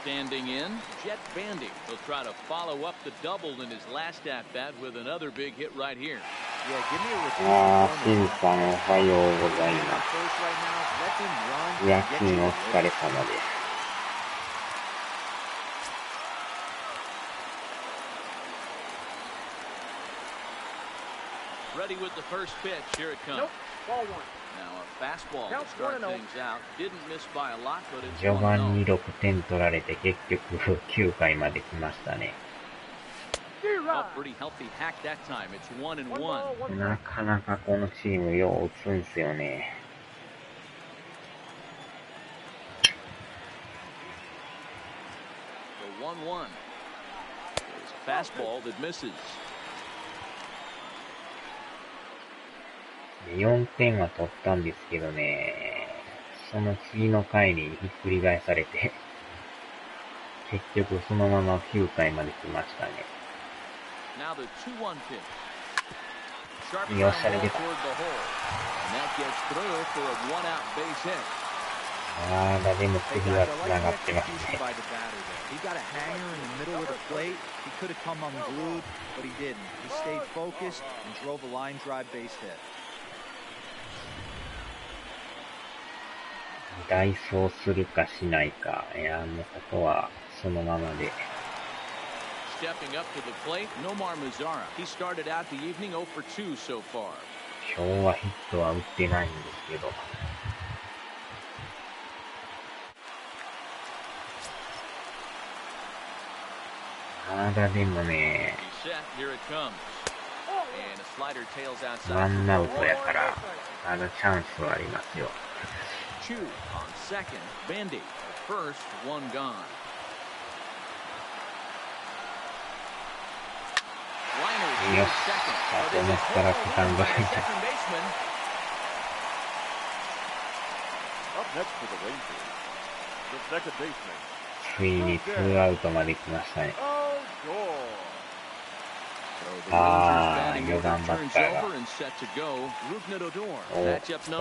Standing in, Jet Bandy. He'll try to follow up the double in his last at-bat with another big hit right here. Yeah, give me a シンさんおはようございます。夜勤お疲れ様です。Ready with the first pitch. Here it comes. Nope. Ball 1. Now a fastball to start things out. Didn't miss by a lot, but it's 序盤に6点取られて結局9回まで来ましたね。Pretty healthy hack that time. It's 1-1. なかなかこのチームよう打つんすよね。The 1-1. It's a fastball that misses. 4点は取ったんですけどね、その次の回にひっくり返されて、結局そのまま9回まで来ましたね。よっしゃ、出た。あーだ、でも次は繋がってますね。代走するかしないか、いや、もうここはそのままで。Stepping up to the plate, Nomar Mazara. He started out the evening 0 for 2 so far. 今日はヒットは打ってないんですけど。まだでもね、ワンアウトやから、まだチャンスはありますよ。Chu on second, Bandy at first, one gone. Yes, to思ったらセカンドライナー。Up next for the Rangers, the second baseman, ついに2アウトまで来ましたね。あー、4番バッターが。お、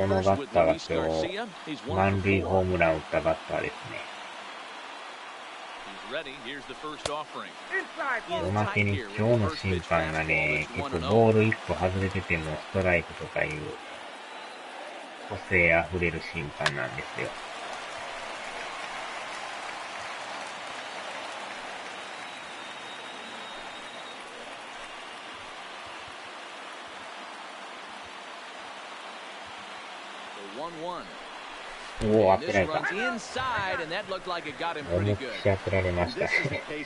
このバッターが今日、満塁ホームランを打ったバッターですね。おまけに今日の審判がね、結構ボール1個外れててもストライクとかいう個性あふれる審判なんですよ。おお、当てられた。思いっきり当てられましたね。怪我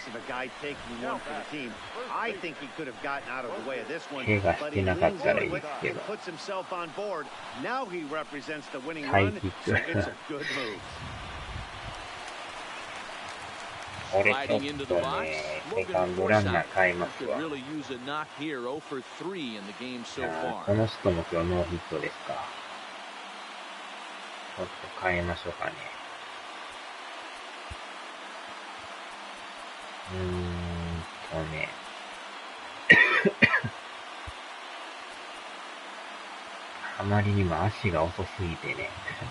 してなかったらいいですけど。ハイキック。これちょっとね、セカンドランナー変えますわ。この人も今日ノーヒットですか。ちょっと変えましょうかね。ね。あまりにも足が遅すぎてね。ちょ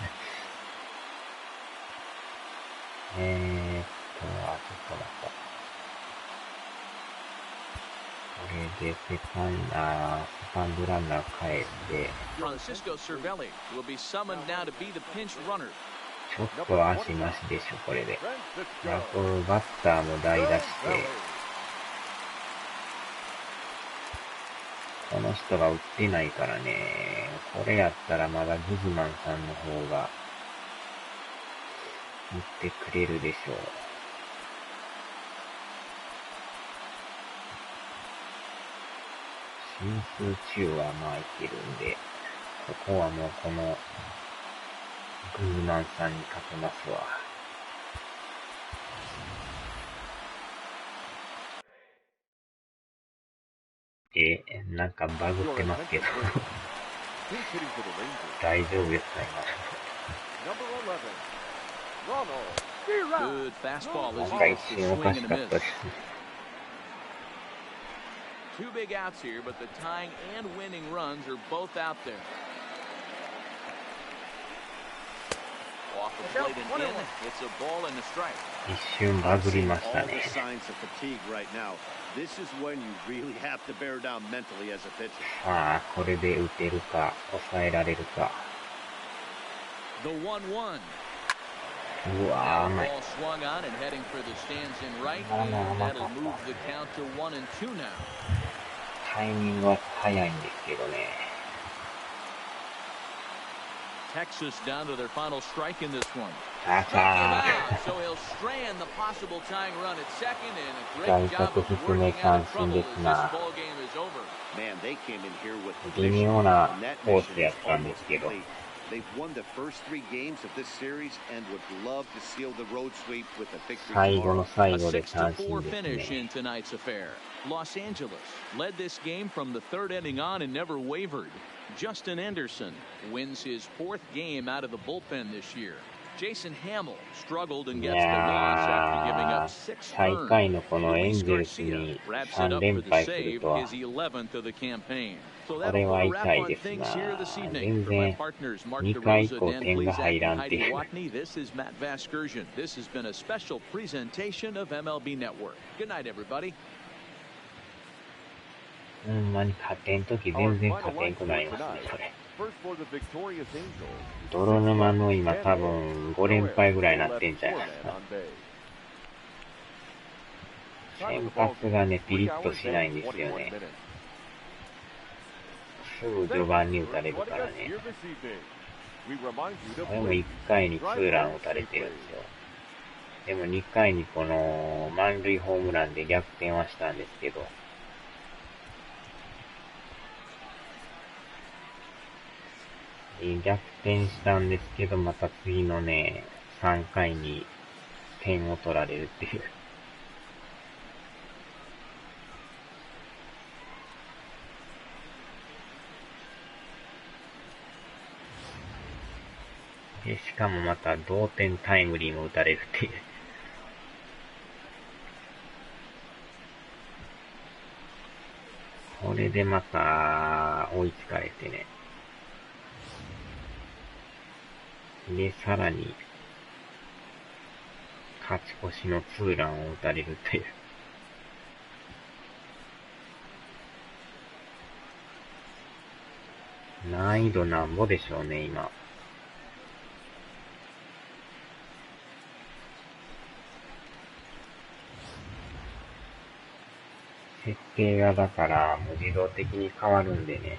っと待った。これでセカンドランナー変えて、ちょっと足なしでしょ、これで。バッターも代打して、この人が打ってないからね、これやったらまだグズマンさんの方が打ってくれるでしょう。進数中はまあいけるんで、ここはもうこのグズマンさんにかけますわ。なんかバグってますけど大丈夫ですか今。なんか一瞬おかしかったです。Two big outs here, but the tying and winning runs are both out there. Off the plate and in, it's a ball and a strike. 一瞬バグりましたね。ああ、これで打てるか、抑えられるか。The 1-1. うわー、甘い。タイミングは早いんですけどね。Texas down to their final strike in this one. So he'll strand the possible tying run at second, and a great job of working out of trouble as this ball game is over. Man, they came in here with 微妙なコースやったんですけど。They've won the first 3 games of this series and would love to seal the road sweep with a victory. 最後の最後で三振 6-4 です finish in ね。 tonight's affair. Los Angeles led this game from the 3rd inning on and never wavered. Justin Anderson wins his 4th game out of the bullpen this year. Jason Hamill struggled and gets the loss after giving up 6 最下位のこのエン runs. ジェル Luis スに Garcia wraps it 3 up 連 for the 敗する save, とは、 his 11th of the campaign. So こ that'll れは put a 痛 wrap い on です things な。 here this evening. 全 For my 然 partners, Mark 2回以 DeRosa, 降 Dan 点が Plesac, 入ら and んってい Heidi う。 Watney, this is Matt Vasgersian. This has been a special presentation of MLB Network. Good night, everybody. ほんまに勝てんとき全然勝てんくなりますね、これ。泥沼の今多分5連敗ぐらいになってんじゃないですか。先発がね、ピリッとしないんですよね。すぐ序盤に打たれるからね。これも1回にツーラン打たれてるんですよ。でも2回にこの満塁ホームランで逆転はしたんですけど、逆転したんですけど、また次のね、3回に点を取られるっていう。で、しかもまた同点タイムリーも打たれるっていう。これでまた追いつかれてね。で、さらに、勝ち越しのツーランを打たれるという。難易度なんぼでしょうね、今。設定がだからもう自動的に変わるんでね。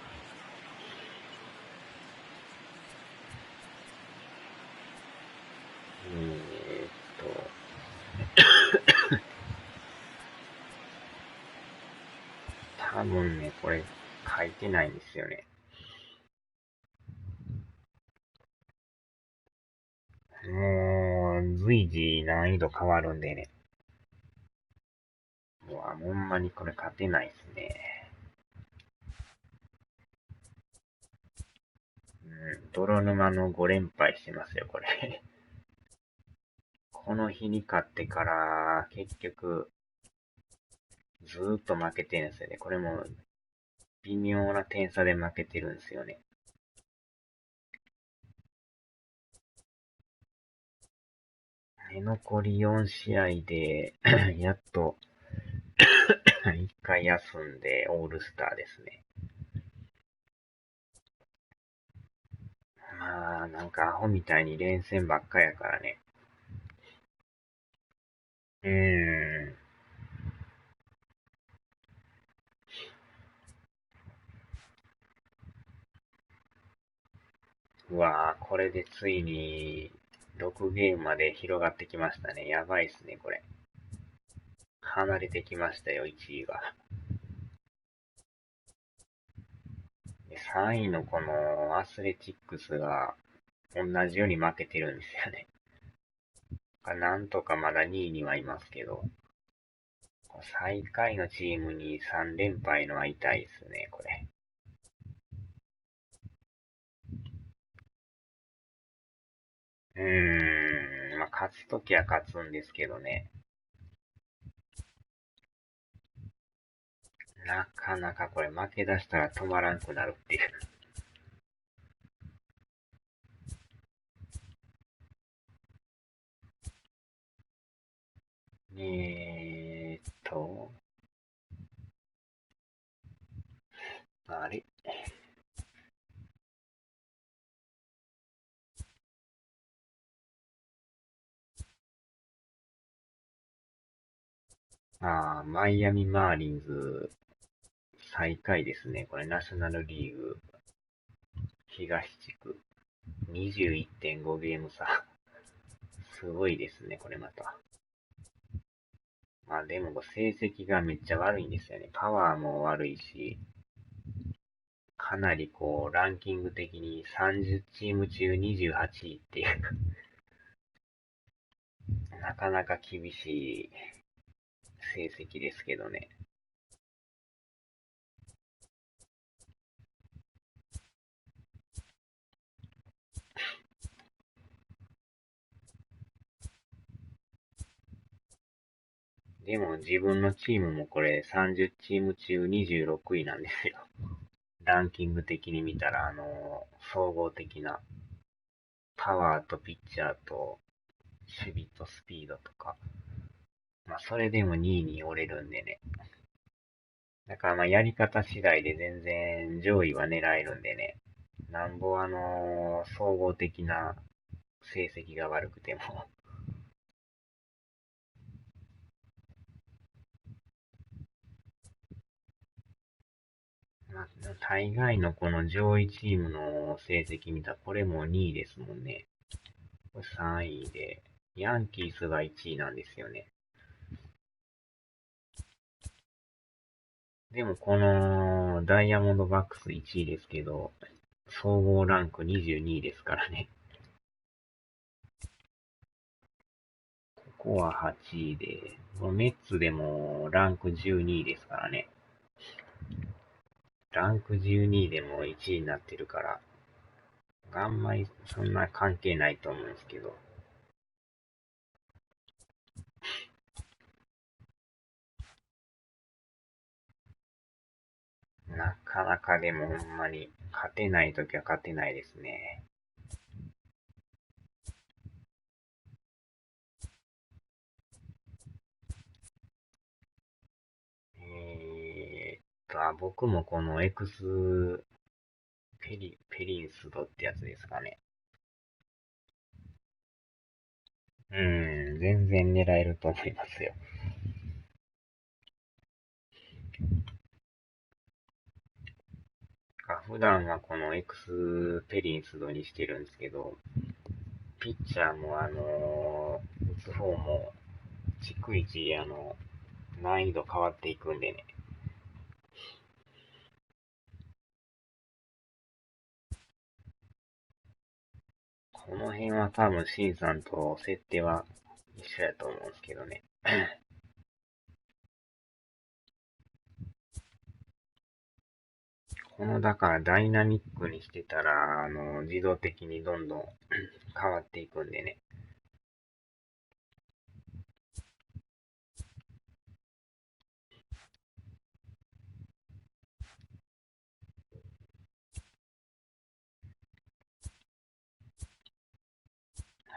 多分ね、これ書いてないんですよね。もう、随時難易度変わるんでね。うわ、ほんまにこれ勝てないっすね。泥沼の5連敗してますよ、これ。この日に勝ってから、結局、ずーっと負けてるんですよね。これも、微妙な点差で負けてるんですよね。残り4試合で、やっと、1回休んでオールスターですね。まあ、なんかアホみたいに連戦ばっかやからね。うわぁ、これでついに6ゲームまで広がってきましたね。やばいっすね、これ。離れてきましたよ、1位が。で3位のこのアスレチックスが同じように負けてるんですよね。なんとかまだ2位にはいますけど、最下位のチームに3連敗のは痛いですね、これ。まあ、勝つときは勝つんですけどね。なかなかこれ負け出したら止まらんくなるっていう。あれマイアミマーリンズ最下位ですね。これナショナルリーグ東地区 21.5 ゲーム差。すごいですね、これまた。まあでも成績がめっちゃ悪いんですよね。パワーも悪いし、かなりこうランキング的に30チーム中28位っていうなかなか厳しい成績ですけどね。でも自分のチームもこれ30チーム中26位なんですよ。ランキング的に見たら、総合的なパワーとピッチャーと守備とスピードとか。まあそれでも2位に折れるんでね。だからまあやり方次第で全然上位は狙えるんでね。なんぼ総合的な成績が悪くてもまあ、大概のこの上位チームの成績見たらこれも2位ですもんね。これ3位で、ヤンキースが1位なんですよね。でもこのダイヤモンドバックス1位ですけど、総合ランク22位ですからね。ここは8位で、メッツでもランク12位ですからね。ランク12位でも1位になってるから、あんまりそんな関係ないと思うんですけど。なかなかでもほんまに勝てないときは勝てないですね。僕もこのペリンスドってやつですかね。全然狙えると思いますよ。普段はこのエクスペリンスドにしてるんですけど、ピッチャーも打つ方も、逐一難易度変わっていくんでね。この辺は多分シンさんと設定は一緒やと思うんですけどね。だからダイナミックにしてたら、自動的にどんどん変わっていくんでね。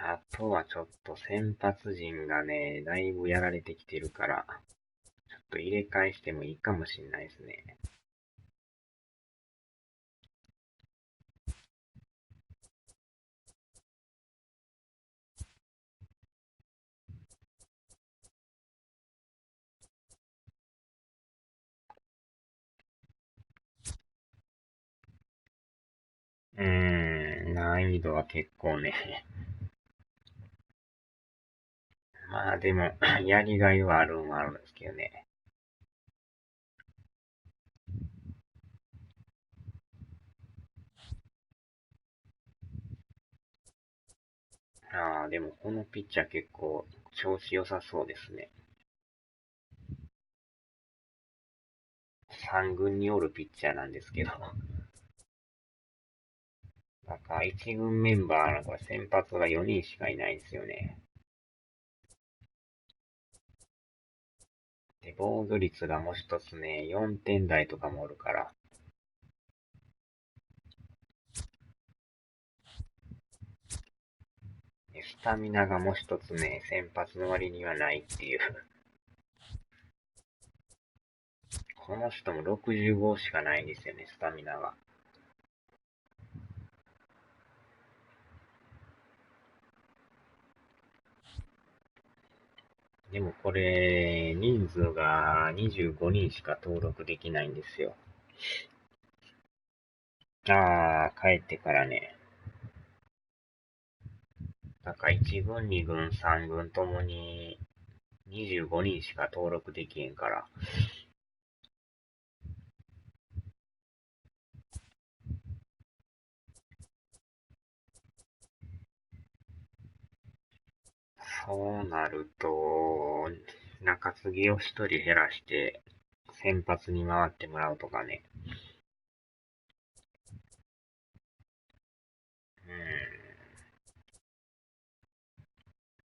あとはちょっと先発陣がね、だいぶやられてきてるから、ちょっと入れ替えしてもいいかもしんないですね。難易度は結構ね。まあでも、やりがいはあるんはあるんですけどね。でもこのピッチャー結構調子良さそうですね。3軍におるピッチャーなんですけど。だから1軍メンバーのこれ先発が4人しかいないんですよね。で、防御率がもう一つね、4点台とかもおるから。スタミナがもう一つね、先発の割にはないっていう。この人も65しかないんですよね、スタミナが。でもこれ、人数が25人しか登録できないんですよ。帰ってからね。だから1軍、2軍、3軍ともに25人しか登録できへんから。そうなると、中継ぎを1人減らして、先発に回ってもらうとかね。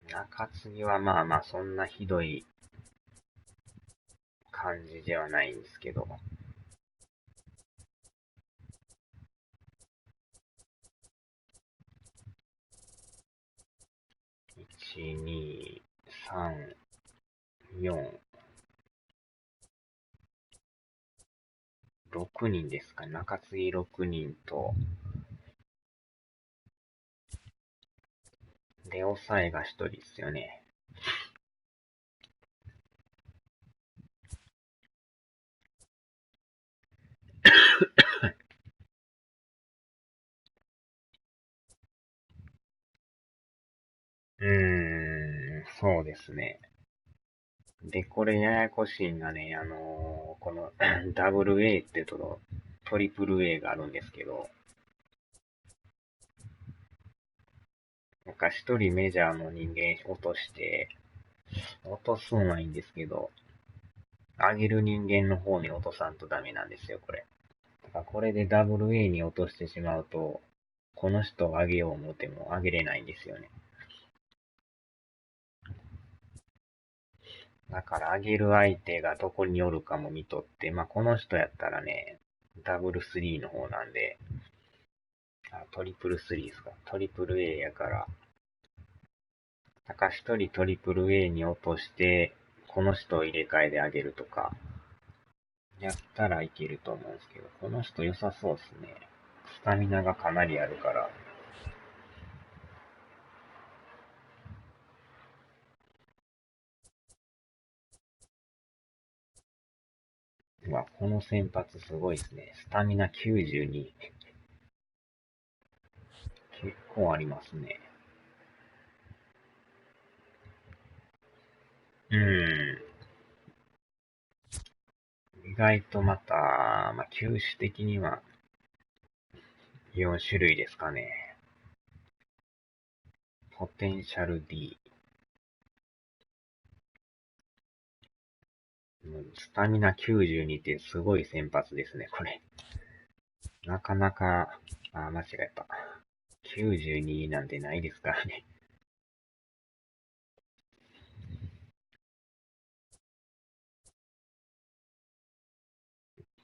中継ぎはまあまあそんなひどい感じではないんですけど。1、2、3、4、6人ですか。中継ぎ6人と、で、抑えが1人ですよね。そうですね。で、これややこしいんがね、このダブル A ってとトリプル A があるんですけど、なんか一人メジャーの人間落として、落とすんはいいんですけど、上げる人間の方に落とさんとダメなんですよ、これ。だからこれでダブル A に落としてしまうと、この人を上げよう思っても上げれないんですよね。だから上げる相手がどこにおるかも見とって、まあこの人やったらね、ダブルスリーの方なんで、トリプルスリーですか。トリプル A やから、一人トリプル A に落として、この人を入れ替えであげるとか、やったらいけると思うんですけど、この人良さそうですね。スタミナがかなりあるから。この先発すごいですね。スタミナ92。結構ありますね。意外とまた、球種的には4種類ですかね。ポテンシャル D。スタミナ92ってすごい先発ですね、これ。なかなか、間違えた。92なんてないですからね。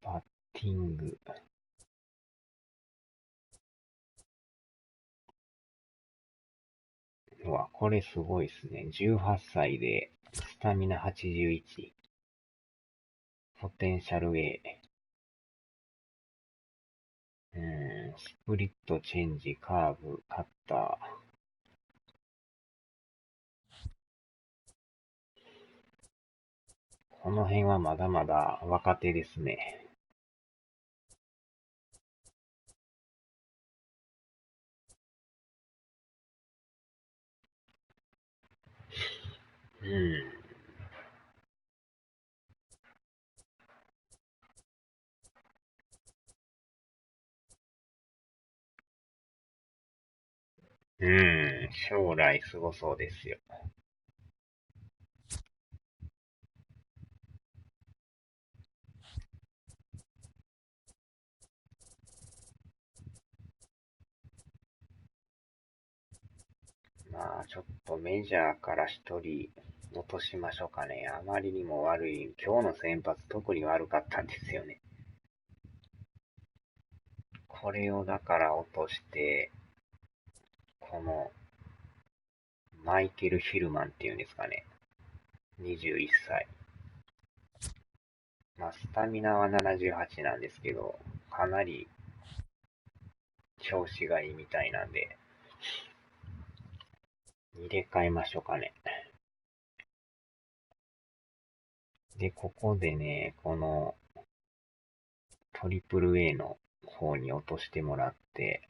バッティング。これすごいですね。18歳で、スタミナ81。ポテンシャル A。スプリット、チェンジ、カーブ、カッター。この辺はまだまだ若手ですね。将来すごそうですよ。ちょっとメジャーから一人落としましょうかね。あまりにも悪い。今日の先発特に悪かったんですよね。これをだから落として、この、マイケル・ヒルマンっていうんですかね。21歳。スタミナは78なんですけど、かなり調子がいいみたいなんで、入れ替えましょうかね。で、ここでね、このトリプル A の方に落としてもらって、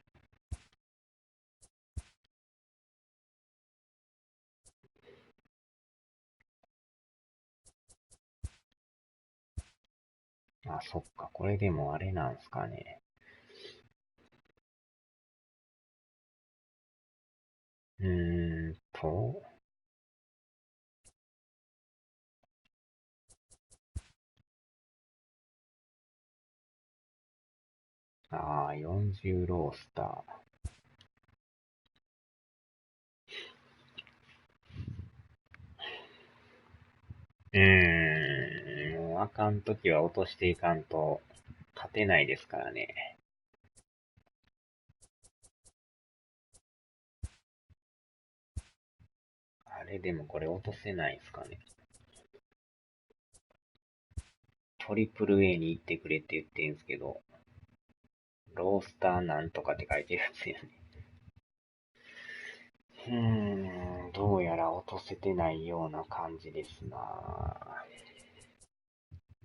そっか、これでもあれなんすかね。うーんと、40ロースター。もうあかんときは落としていかんと勝てないですからね。あれでもこれ落とせないんすかね。トリプル A に行ってくれって言ってんすけど、ロースターなんとかって書いてるんですよね。どうやら落とせてないような感じですな。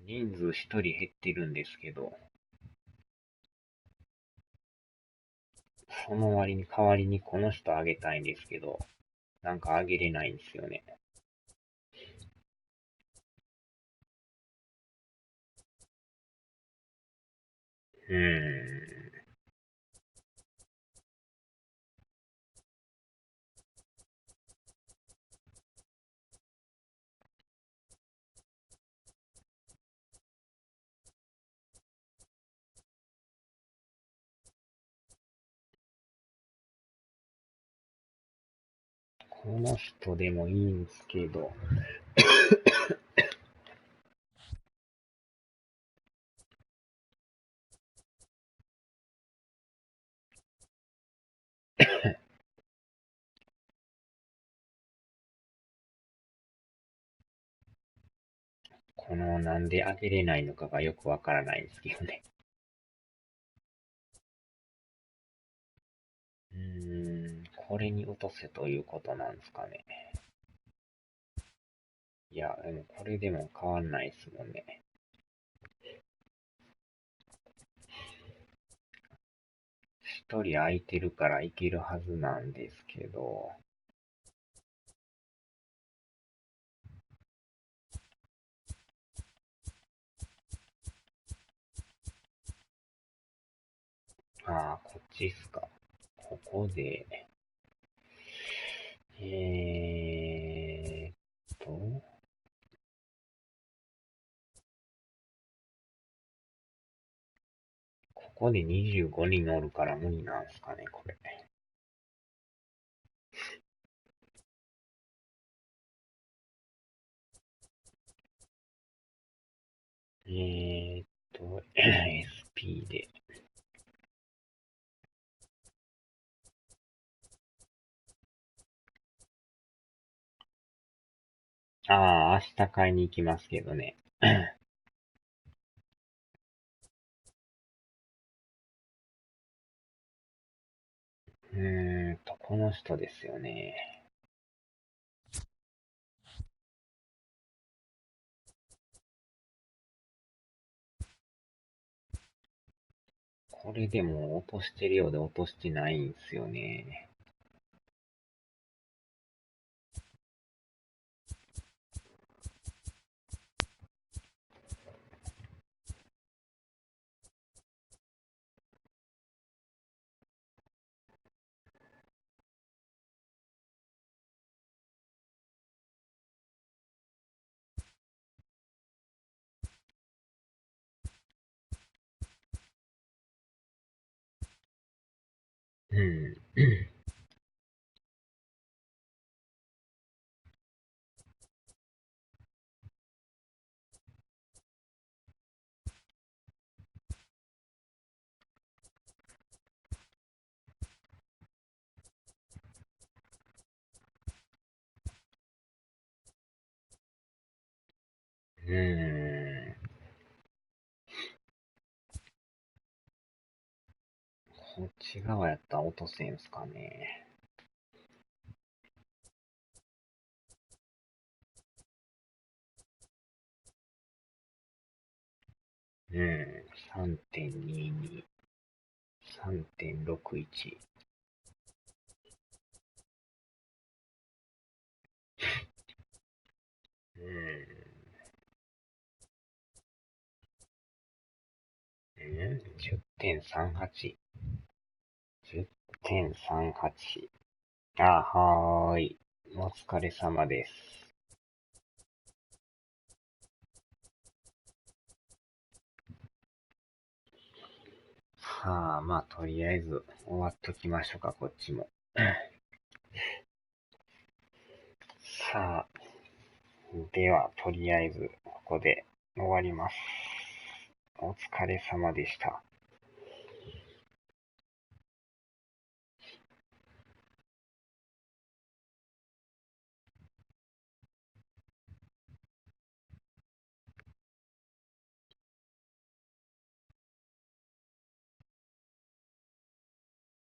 人数一人減ってるんですけど、その割に代わりにこの人あげたいんですけど、なんかあげれないんですよね。この人でもいいんですけど、このなんで上げれないのかがよくわからないんですけどね。これに落とせということなんですかね。いや、でもこれでも変わんないですもんね。一人空いてるからいけるはずなんですけど。ああ、こっちっすか。ここで、えーっと、ここで25人おるから無理なんすかね、これ。SP で。ああ、明日買いに行きますけどね。この人ですよね。これでも落としてるようで落としてないんですよね。うん。こっち側やったら落とせんすかね。3.22、3.61。10.38。10.38。はーい。お疲れ様です。まあ、とりあえず終わっときましょうか、こっちも。さあ、では、とりあえず、ここで終わります。お疲れ様でした。